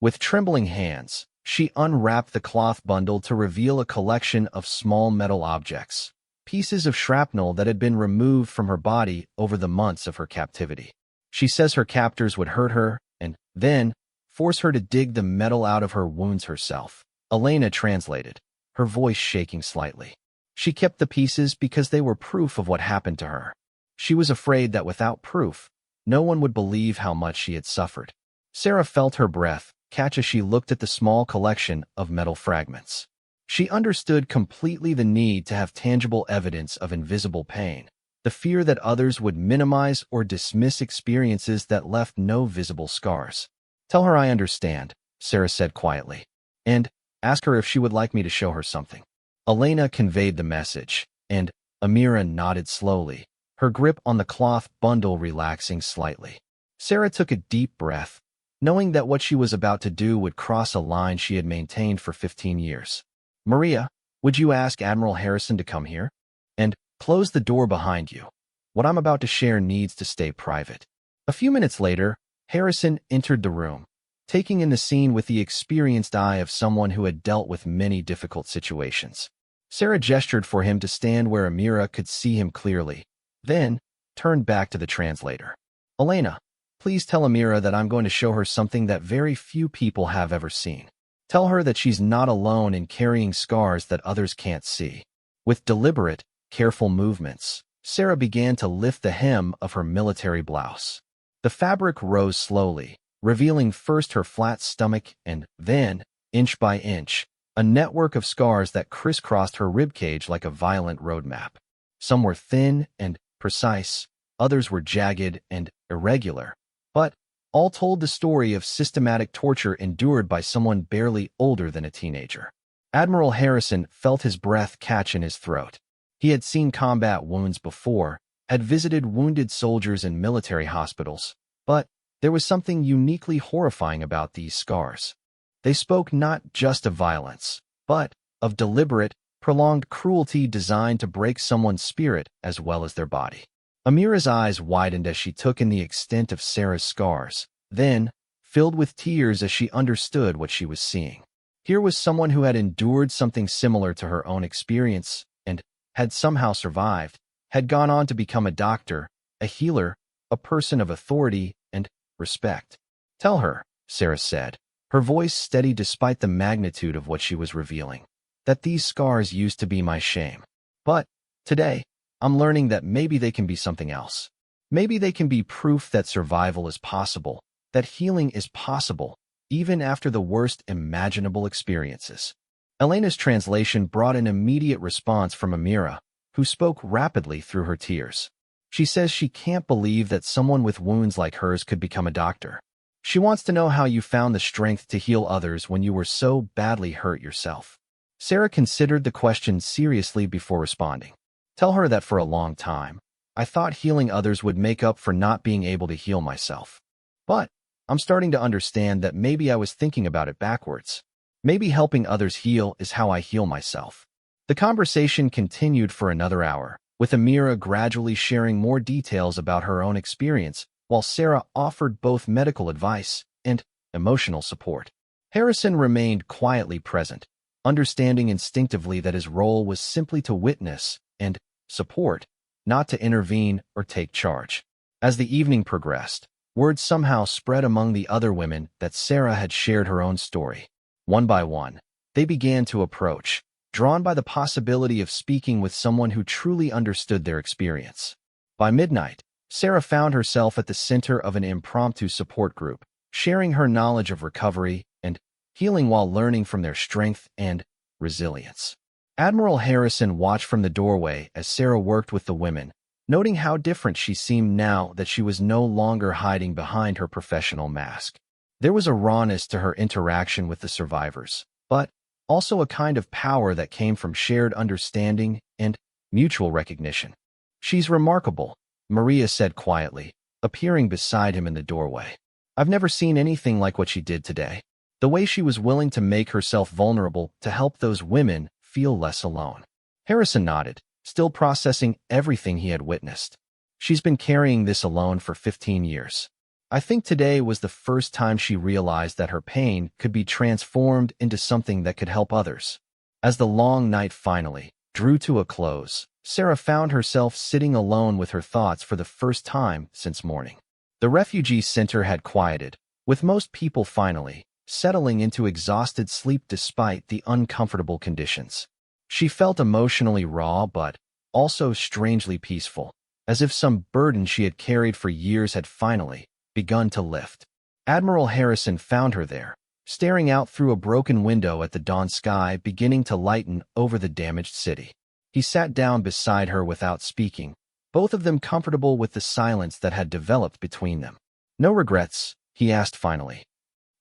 With trembling hands, she unwrapped the cloth bundle to reveal a collection of small metal objects, pieces of shrapnel that had been removed from her body over the months of her captivity. She says her captors would hurt her and then force her to dig the metal out of her wounds herself. Elena translated, her voice shaking slightly. She kept the pieces because they were proof of what happened to her. She was afraid that without proof, no one would believe how much she had suffered. Sarah felt her breath catch as she looked at the small collection of metal fragments. She understood completely the need to have tangible evidence of invisible pain, the fear that others would minimize or dismiss experiences that left no visible scars. "Tell her I understand," Sarah said quietly, "and ask her if she would like me to show her something." Elena conveyed the message, and Amira nodded slowly, her grip on the cloth bundle relaxing slightly. Sarah took a deep breath, knowing that what she was about to do would cross a line she had maintained for 15 years. "Maria, would you ask Admiral Harrison to come here? And close the door behind you. What I'm about to share needs to stay private." A few minutes later, Harrison entered the room, taking in the scene with the experienced eye of someone who had dealt with many difficult situations. Sarah gestured for him to stand where Amira could see him clearly, then turned back to the translator. "Elena, please tell Amira that I'm going to show her something that very few people have ever seen. Tell her that she's not alone in carrying scars that others can't see." With deliberate, careful movements, Sarah began to lift the hem of her military blouse. The fabric rose slowly, revealing first her flat stomach and then, inch by inch, a network of scars that crisscrossed her ribcage like a violent road map. Some were thin and precise, others were jagged and irregular, but all told the story of systematic torture endured by someone barely older than a teenager. Admiral Harrison felt his breath catch in his throat. He had seen combat wounds before, had visited wounded soldiers in military hospitals, but there was something uniquely horrifying about these scars. They spoke not just of violence, but of deliberate, prolonged cruelty designed to break someone's spirit as well as their body. Amira's eyes widened as she took in the extent of Sarah's scars, then filled with tears as she understood what she was seeing. Here was someone who had endured something similar to her own experience and had somehow survived, had gone on to become a doctor, a healer, a person of authority and respect. "Tell her," Sarah said, her voice steady despite the magnitude of what she was revealing, "that these scars used to be my shame. But today, I'm learning that maybe they can be something else. Maybe they can be proof that survival is possible, that healing is possible, even after the worst imaginable experiences." Elena's translation brought an immediate response from Amira, who spoke rapidly through her tears. She says she can't believe that someone with wounds like hers could become a doctor. She wants to know how you found the strength to heal others when you were so badly hurt yourself. Sarah considered the question seriously before responding. "Tell her that for a long time, I thought healing others would make up for not being able to heal myself. But I'm starting to understand that maybe I was thinking about it backwards. Maybe helping others heal is how I heal myself." The conversation continued for another hour, with Amira gradually sharing more details about her own experience, while Sarah offered both medical advice and emotional support. Harrison remained quietly present, understanding instinctively that his role was simply to witness and support, not to intervene or take charge. As the evening progressed, word somehow spread among the other women that Sarah had shared her own story. One by one, they began to approach, drawn by the possibility of speaking with someone who truly understood their experience. By midnight, Sarah found herself at the center of an impromptu support group, sharing her knowledge of recovery and healing while learning from their strength and resilience. Admiral Harrison watched from the doorway as Sarah worked with the women, noting how different she seemed now that she was no longer hiding behind her professional mask. There was a rawness to her interaction with the survivors, but also a kind of power that came from shared understanding and mutual recognition. "She's remarkable," Maria said quietly, appearing beside him in the doorway. "I've never seen anything like what she did today. The way she was willing to make herself vulnerable to help those women feel less alone." Harrison nodded, still processing everything he had witnessed. "She's been carrying this alone for 15 years. I think today was the first time she realized that her pain could be transformed into something that could help others." As the long night finally drew to a close, Sarah found herself sitting alone with her thoughts for the first time since morning. The refugee center had quieted, with most people finally settling into exhausted sleep despite the uncomfortable conditions. She felt emotionally raw but also strangely peaceful, as if some burden she had carried for years had finally begun to lift. Admiral Harrison found her there, staring out through a broken window at the dawn sky beginning to lighten over the damaged city. He sat down beside her without speaking, both of them comfortable with the silence that had developed between them. "No regrets?" he asked finally.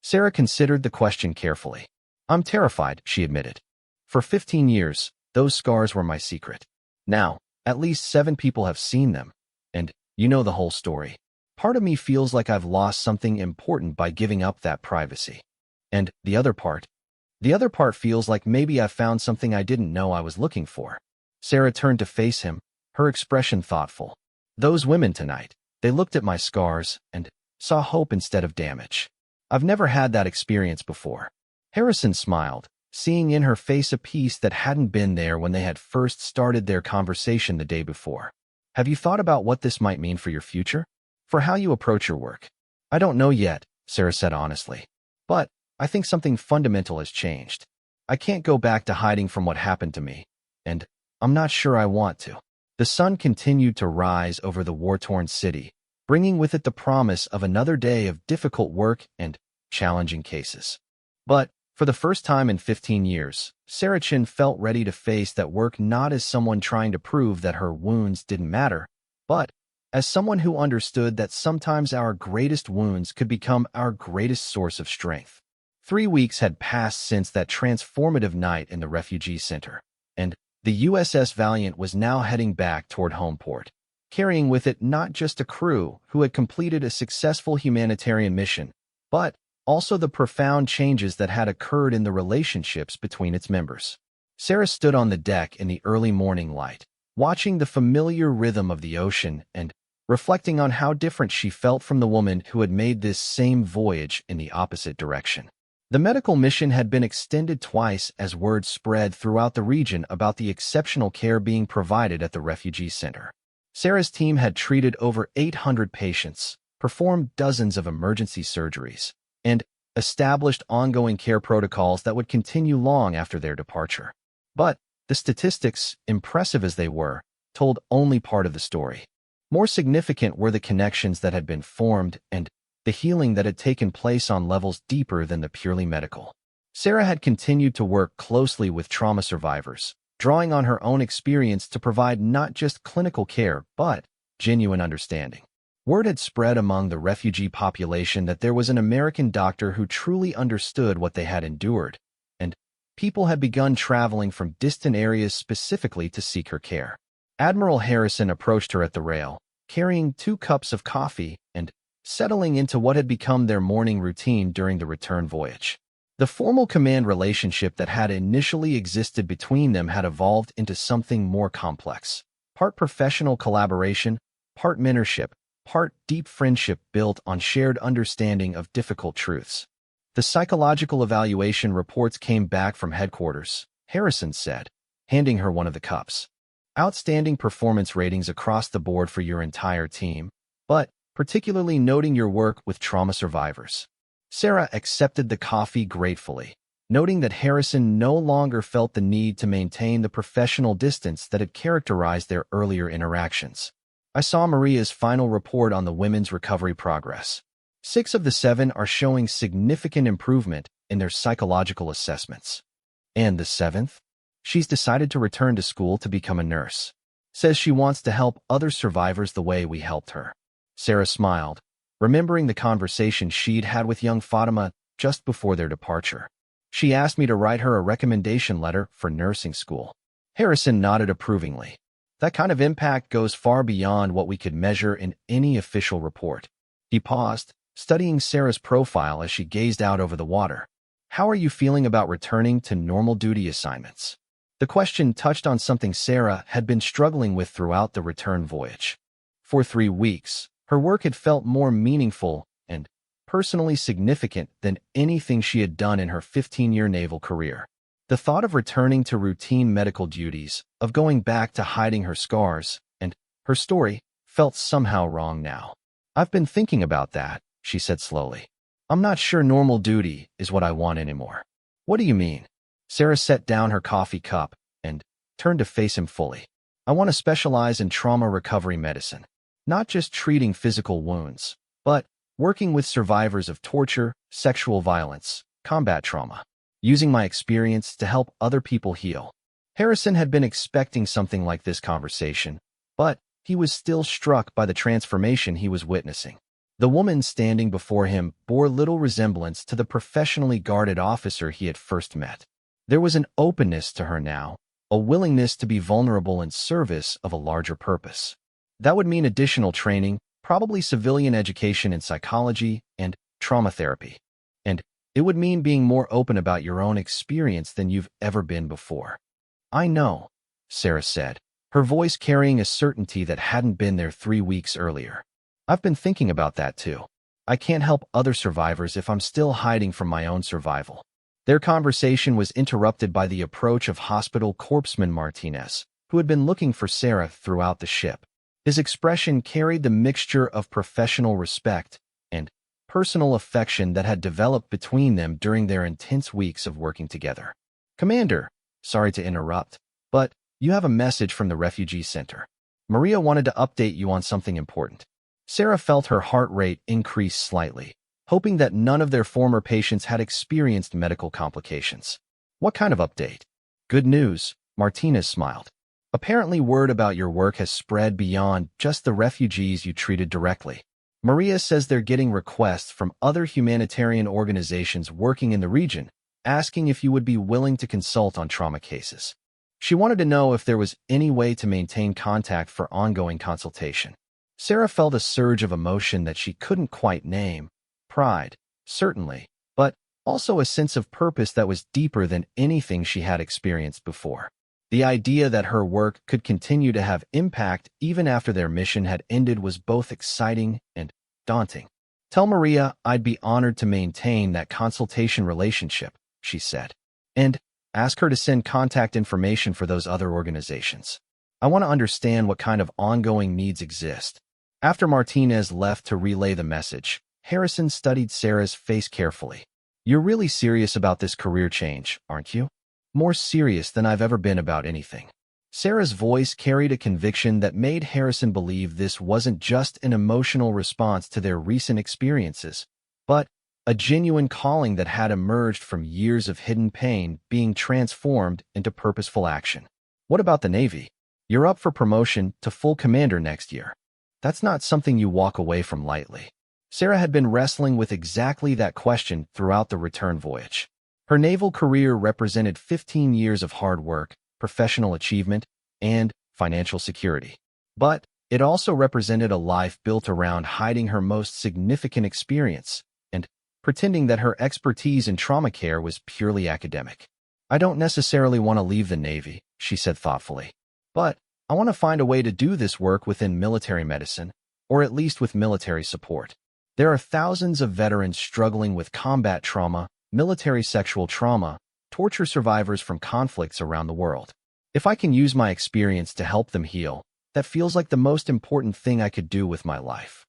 Sarah considered the question carefully. "I'm terrified," she admitted. "For 15 years, those scars were my secret. Now, at least 7 people have seen them, and you know the whole story. Part of me feels like I've lost something important by giving up that privacy. And the other part feels like maybe I found something I didn't know I was looking for." Sarah turned to face him, her expression thoughtful. "Those women tonight, they looked at my scars and saw hope instead of damage. I've never had that experience before." Harrison smiled, seeing in her face a peace that hadn't been there when they had first started their conversation the day before. "Have you thought about what this might mean for your future? For how you approach your work?" "I don't know yet," Sarah said honestly. "But I think something fundamental has changed. I can't go back to hiding from what happened to me, and I'm not sure I want to." The sun continued to rise over the war-torn city, bringing with it the promise of another day of difficult work and challenging cases. But for the first time in 15 years, Sarah Chin felt ready to face that work not as someone trying to prove that her wounds didn't matter, but as someone who understood that sometimes our greatest wounds could become our greatest source of strength. 3 weeks had passed since that transformative night in the refugee center, and the USS Valiant was now heading back toward home port, carrying with it not just a crew who had completed a successful humanitarian mission, but also the profound changes that had occurred in the relationships between its members. Sarah stood on the deck in the early morning light, watching the familiar rhythm of the ocean and reflecting on how different she felt from the woman who had made this same voyage in the opposite direction. The medical mission had been extended twice as word spread throughout the region about the exceptional care being provided at the refugee center. Sarah's team had treated over 800 patients, performed dozens of emergency surgeries, and established ongoing care protocols that would continue long after their departure. But the statistics, impressive as they were, told only part of the story. More significant were the connections that had been formed and the healing that had taken place on levels deeper than the purely medical. Sarah had continued to work closely with trauma survivors, drawing on her own experience to provide not just clinical care, but genuine understanding. Word had spread among the refugee population that there was an American doctor who truly understood what they had endured, and people had begun traveling from distant areas specifically to seek her care. Admiral Harrison approached her at the rail, carrying 2 cups of coffee and settling into what had become their morning routine during the return voyage. The formal command relationship that had initially existed between them had evolved into something more complex. Part professional collaboration, part mentorship, part deep friendship built on shared understanding of difficult truths. The psychological evaluation reports came back from headquarters, Harrison said, handing her one of the cups. Outstanding performance ratings across the board for your entire team, but particularly noting your work with trauma survivors. Sarah accepted the coffee gratefully, noting that Harrison no longer felt the need to maintain the professional distance that had characterized their earlier interactions. I saw Maria's final report on the women's recovery progress. 6 of the 7 are showing significant improvement in their psychological assessments. And the 7th? She's decided to return to school to become a nurse. Says she wants to help other survivors the way we helped her. Sarah smiled, remembering the conversation she'd had with young Fatima just before their departure. She asked me to write her a recommendation letter for nursing school. Harrison nodded approvingly. That kind of impact goes far beyond what we could measure in any official report. He paused, studying Sarah's profile as she gazed out over the water. How are you feeling about returning to normal duty assignments? The question touched on something Sarah had been struggling with throughout the return voyage. For 3 weeks, her work had felt more meaningful and personally significant than anything she had done in her 15-year naval career. The thought of returning to routine medical duties, of going back to hiding her scars and her story, felt somehow wrong now. I've been thinking about that, she said slowly. I'm not sure normal duty is what I want anymore. What do you mean? Sarah set down her coffee cup and turned to face him fully. I want to specialize in trauma recovery medicine. Not just treating physical wounds, but working with survivors of torture, sexual violence, combat trauma, using my experience to help other people heal. Harrison had been expecting something like this conversation, but he was still struck by the transformation he was witnessing. The woman standing before him bore little resemblance to the professionally guarded officer he had first met. There was an openness to her now, a willingness to be vulnerable in service of a larger purpose. That would mean additional training, probably civilian education in psychology and trauma therapy. And it would mean being more open about your own experience than you've ever been before. I know, Sarah said, her voice carrying a certainty that hadn't been there 3 weeks earlier. I've been thinking about that too. I can't help other survivors if I'm still hiding from my own survival. Their conversation was interrupted by the approach of Hospital Corpsman Martinez, who had been looking for Sarah throughout the ship. His expression carried the mixture of professional respect and personal affection that had developed between them during their intense weeks of working together. Commander, sorry to interrupt, but you have a message from the refugee center. Maria wanted to update you on something important. Sarah felt her heart rate increase slightly, hoping that none of their former patients had experienced medical complications. What kind of update? Good news, Martinez smiled. Apparently word about your work has spread beyond just the refugees you treated directly. Maria says they're getting requests from other humanitarian organizations working in the region, asking if you would be willing to consult on trauma cases. She wanted to know if there was any way to maintain contact for ongoing consultation. Sarah felt a surge of emotion that she couldn't quite name. Pride, certainly, but also a sense of purpose that was deeper than anything she had experienced before. The idea that her work could continue to have impact even after their mission had ended was both exciting and daunting. "Tell Maria I'd be honored to maintain that consultation relationship," she said, "and ask her to send contact information for those other organizations. I want to understand what kind of ongoing needs exist." After Martinez left to relay the message, Harrison studied Sarah's face carefully. "You're really serious about this career change, aren't you?" "More serious than I've ever been about anything." Sarah's voice carried a conviction that made Harrison believe this wasn't just an emotional response to their recent experiences, but a genuine calling that had emerged from years of hidden pain being transformed into purposeful action. "What about the Navy? You're up for promotion to full commander next year. That's not something you walk away from lightly." Sarah had been wrestling with exactly that question throughout the return voyage. Her naval career represented 15 years of hard work, professional achievement, and financial security. But it also represented a life built around hiding her most significant experience and pretending that her expertise in trauma care was purely academic. "I don't necessarily want to leave the Navy," she said thoughtfully, "but I want to find a way to do this work within military medicine, or at least with military support. There are thousands of veterans struggling with combat trauma, military sexual trauma, torture survivors from conflicts around the world. If I can use my experience to help them heal, that feels like the most important thing I could do with my life."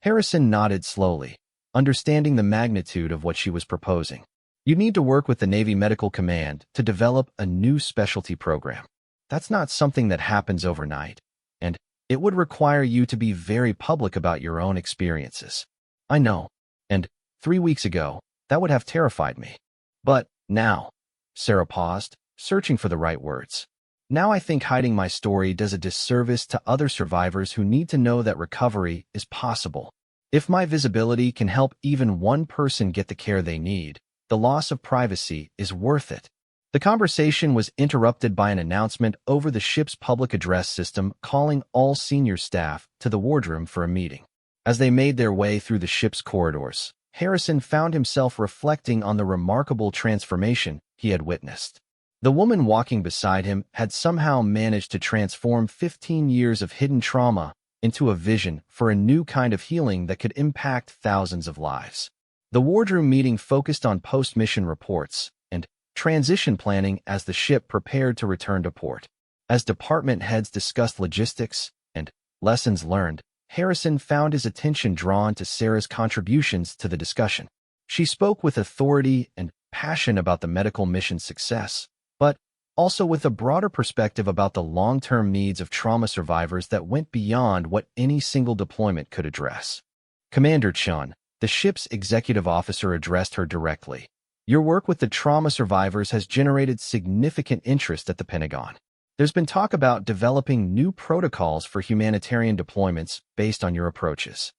Harrison nodded slowly, understanding the magnitude of what she was proposing. "You need to work with the Navy Medical Command to develop a new specialty program. That's not something that happens overnight, and it would require you to be very public about your own experiences." "I know, and 3 weeks ago, that would have terrified me. But now," Sarah paused, searching for the right words, "now I think hiding my story does a disservice to other survivors who need to know that recovery is possible. If my visibility can help even one person get the care they need, the loss of privacy is worth it." The conversation was interrupted by an announcement over the ship's public address system calling all senior staff to the wardroom for a meeting. As they made their way through the ship's corridors, Harrison found himself reflecting on the remarkable transformation he had witnessed. The woman walking beside him had somehow managed to transform 15 years of hidden trauma into a vision for a new kind of healing that could impact thousands of lives. The wardroom meeting focused on post-mission reports and transition planning as the ship prepared to return to port. As department heads discussed logistics and lessons learned, Harrison found his attention drawn to Sarah's contributions to the discussion. She spoke with authority and passion about the medical mission's success, but also with a broader perspective about the long-term needs of trauma survivors that went beyond what any single deployment could address. "Commander Chun," the ship's executive officer addressed her directly, "your work with the trauma survivors has generated significant interest at the Pentagon. There's been talk about developing new protocols for humanitarian deployments based on your approaches."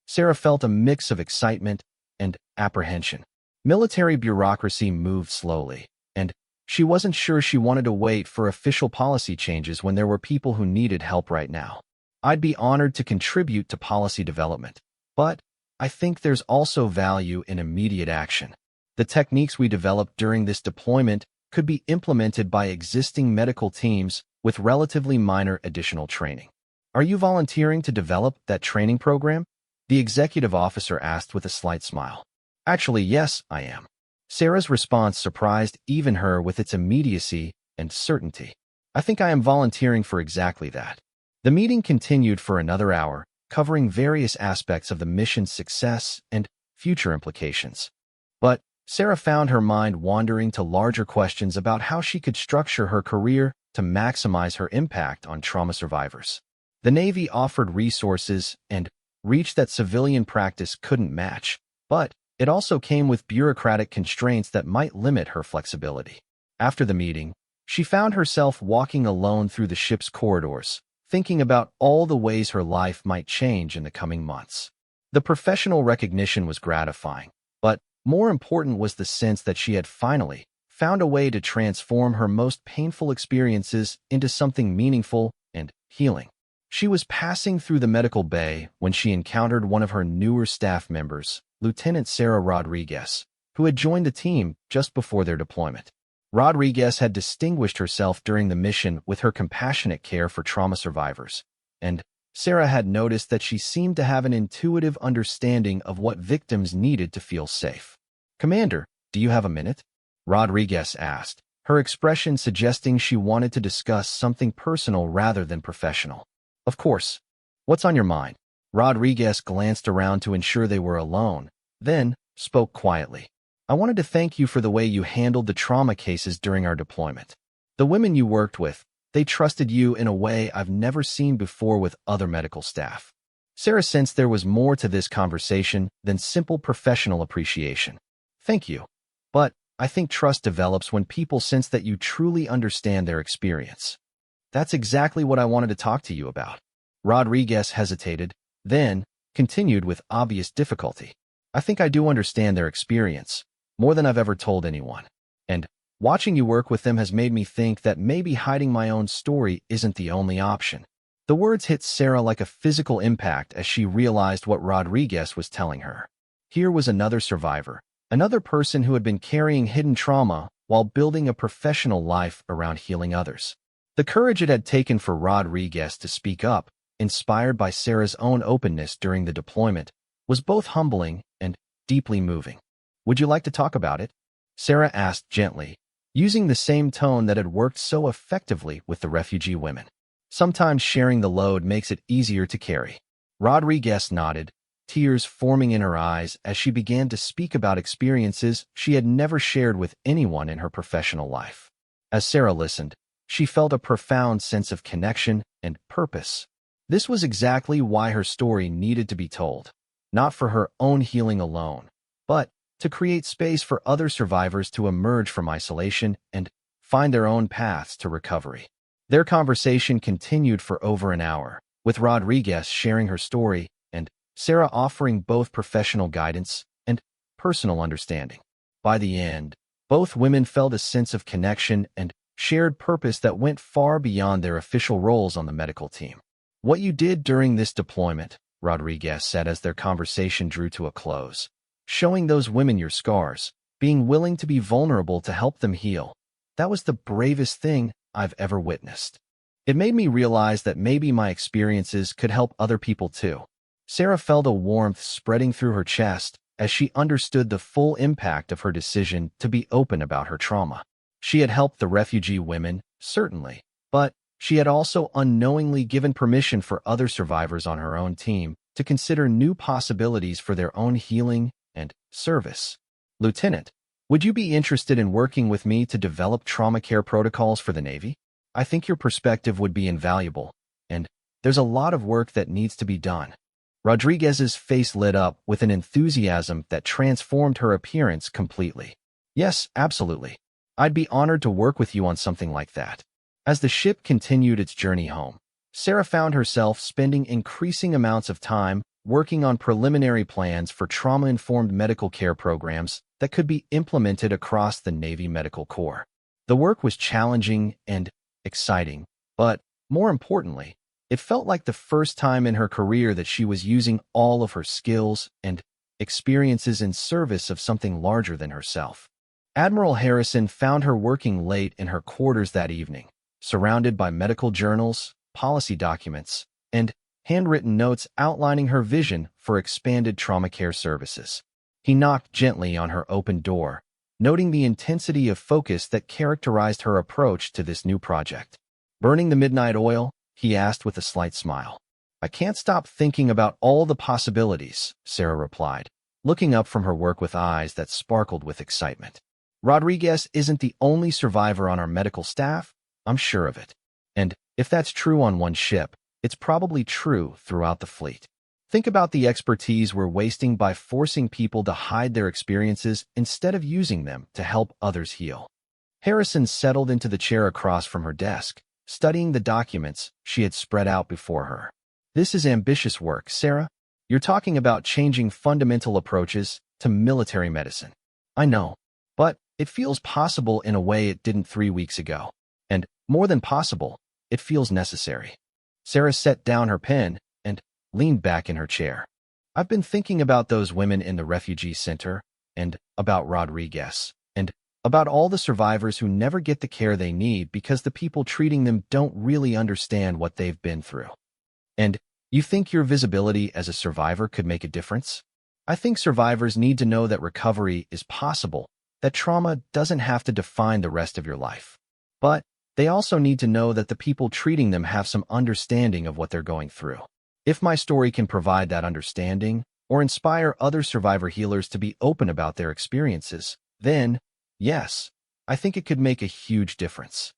Sarah felt a mix of excitement and apprehension. Military bureaucracy moved slowly, and she wasn't sure she wanted to wait for official policy changes when there were people who needed help right now. "I'd be honored to contribute to policy development, but I think there's also value in immediate action. The techniques we developed during this deployment could be implemented by existing medical teams with relatively minor additional training. Are you volunteering to develop that training program?" the executive officer asked with a slight smile. "Actually, yes, I am." Sarah's response surprised even her with its immediacy and certainty. "I think I am volunteering for exactly that." The meeting continued for another hour, covering various aspects of the mission's success and future implications. But Sarah found her mind wandering to larger questions about how she could structure her career to maximize her impact on trauma survivors. The Navy offered resources and reach that civilian practice couldn't match, but it also came with bureaucratic constraints that might limit her flexibility. After the meeting, she found herself walking alone through the ship's corridors, thinking about all the ways her life might change in the coming months. The professional recognition was gratifying, but more important was the sense that she had finally found a way to transform her most painful experiences into something meaningful and healing. She was passing through the medical bay when she encountered one of her newer staff members, Lieutenant Sarah Rodriguez, who had joined the team just before their deployment. Rodriguez had distinguished herself during the mission with her compassionate care for trauma survivors, and Sarah had noticed that she seemed to have an intuitive understanding of what victims needed to feel safe. "Commander, do you have a minute?" Rodriguez asked, her expression suggesting she wanted to discuss something personal rather than professional. "Of course. What's on your mind?" Rodriguez glanced around to ensure they were alone, then spoke quietly. "I wanted to thank you for the way you handled the trauma cases during our deployment. The women you worked with, they trusted you in a way I've never seen before with other medical staff." Sarah sensed there was more to this conversation than simple professional appreciation. "Thank you. But I think trust develops when people sense that you truly understand their experience." "That's exactly what I wanted to talk to you about." Rodriguez hesitated, then continued with obvious difficulty. "I think I do understand their experience, more than I've ever told anyone. And watching you work with them has made me think that maybe hiding my own story isn't the only option." The words hit Sarah like a physical impact as she realized what Rodriguez was telling her. Here was another survivor, another person who had been carrying hidden trauma while building a professional life around healing others. The courage it had taken for Rodriguez to speak up, inspired by Sarah's own openness during the deployment, was both humbling and deeply moving. "Would you like to talk about it?" Sarah asked gently, using the same tone that had worked so effectively with the refugee women. "Sometimes sharing the load makes it easier to carry." Rodriguez nodded, tears forming in her eyes as she began to speak about experiences she had never shared with anyone in her professional life. As Sarah listened, she felt a profound sense of connection and purpose. This was exactly why her story needed to be told, not for her own healing alone, but to create space for other survivors to emerge from isolation and find their own paths to recovery. Their conversation continued for over an hour, with Rodriguez sharing her story and Sarah offering both professional guidance and personal understanding. By the end, both women felt a sense of connection and shared purpose that went far beyond their official roles on the medical team. "What you did during this deployment," Rodriguez said as their conversation drew to a close, "showing those women your scars, being willing to be vulnerable to help them heal, that was the bravest thing I've ever witnessed. It made me realize that maybe my experiences could help other people too." Sarah felt a warmth spreading through her chest as she understood the full impact of her decision to be open about her trauma. She had helped the refugee women, certainly, but she had also unknowingly given permission for other survivors on her own team to consider new possibilities for their own healing and service. "Lieutenant, would you be interested in working with me to develop trauma care protocols for the Navy? I think your perspective would be invaluable, and there's a lot of work that needs to be done." Rodriguez's face lit up with an enthusiasm that transformed her appearance completely. "Yes, absolutely. I'd be honored to work with you on something like that." As the ship continued its journey home, Sarah found herself spending increasing amounts of time working on preliminary plans for trauma-informed medical care programs that could be implemented across the Navy Medical Corps. The work was challenging and exciting, but more importantly, it felt like the first time in her career that she was using all of her skills and experiences in service of something larger than herself. Admiral Harrison found her working late in her quarters that evening, surrounded by medical journals, policy documents, and handwritten notes outlining her vision for expanded trauma care services. He knocked gently on her open door, noting the intensity of focus that characterized her approach to this new project. "Burning the midnight oil?" he asked with a slight smile. "I can't stop thinking about all the possibilities," Sarah replied, looking up from her work with eyes that sparkled with excitement. "Rodriguez isn't the only survivor on our medical staff, I'm sure of it. And if that's true on one ship, it's probably true throughout the fleet. Think about the expertise we're wasting by forcing people to hide their experiences instead of using them to help others heal." Harrison settled into the chair across from her desk, studying the documents she had spread out before her. "This is ambitious work, Sarah. You're talking about changing fundamental approaches to military medicine. I know, but it feels possible in a way it didn't 3 weeks ago. And more than possible, it feels necessary. Sarah set down her pen and leaned back in her chair. I've been thinking about those women in the refugee center, and about Rodriguez, and about all the survivors who never get the care they need because the people treating them don't really understand what they've been through. And you think your visibility as a survivor could make a difference? I think survivors need to know that recovery is possible, that trauma doesn't have to define the rest of your life. But they also need to know that the people treating them have some understanding of what they're going through. If my story can provide that understanding, or inspire other survivor healers to be open about their experiences, then, yes, I think it could make a huge difference.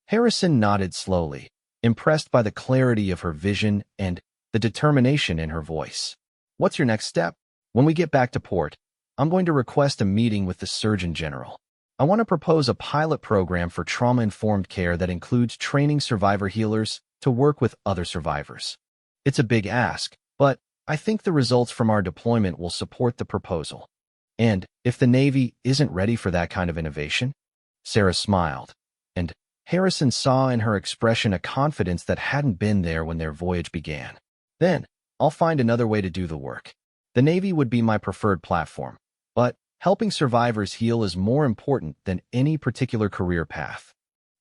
Harrison nodded slowly, impressed by the clarity of her vision and the determination in her voice. What's your next step? When we get back to port, I'm going to request a meeting with the Surgeon General. I want to propose a pilot program for trauma-informed care that includes training survivor healers to work with other survivors. It's a big ask, but I think the results from our deployment will support the proposal. And if the Navy isn't ready for that kind of innovation? Sarah smiled, and Harrison saw in her expression a confidence that hadn't been there when their voyage began. Then, I'll find another way to do the work. The Navy would be my preferred platform, but helping survivors heal is more important than any particular career path.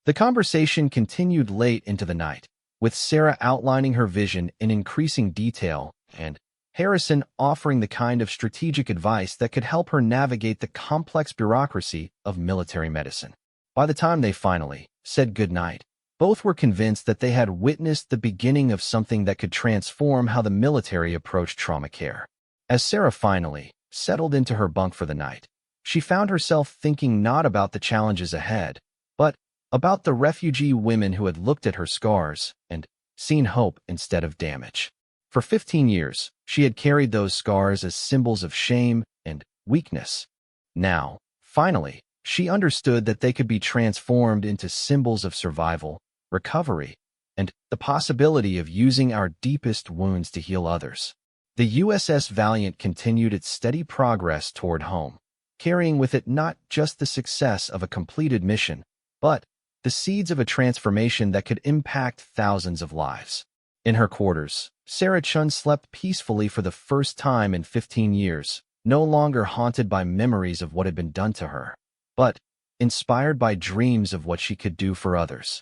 The conversation continued late into the night, with Sarah outlining her vision in increasing detail and Harrison offering the kind of strategic advice that could help her navigate the complex bureaucracy of military medicine. By the time they finally said goodnight, both were convinced that they had witnessed the beginning of something that could transform how the military approached trauma care. As Sarah finally settled into her bunk for the night, she found herself thinking not about the challenges ahead, but about the refugee women who had looked at her scars and seen hope instead of damage. For 15 years, she had carried those scars as symbols of shame and weakness. Now, finally, she understood that they could be transformed into symbols of survival, recovery, and the possibility of using our deepest wounds to heal others. The USS Valiant continued its steady progress toward home, carrying with it not just the success of a completed mission, but the seeds of a transformation that could impact thousands of lives. In her quarters, Sarah Chun slept peacefully for the first time in 15 years, no longer haunted by memories of what had been done to her, but inspired by dreams of what she could do for others.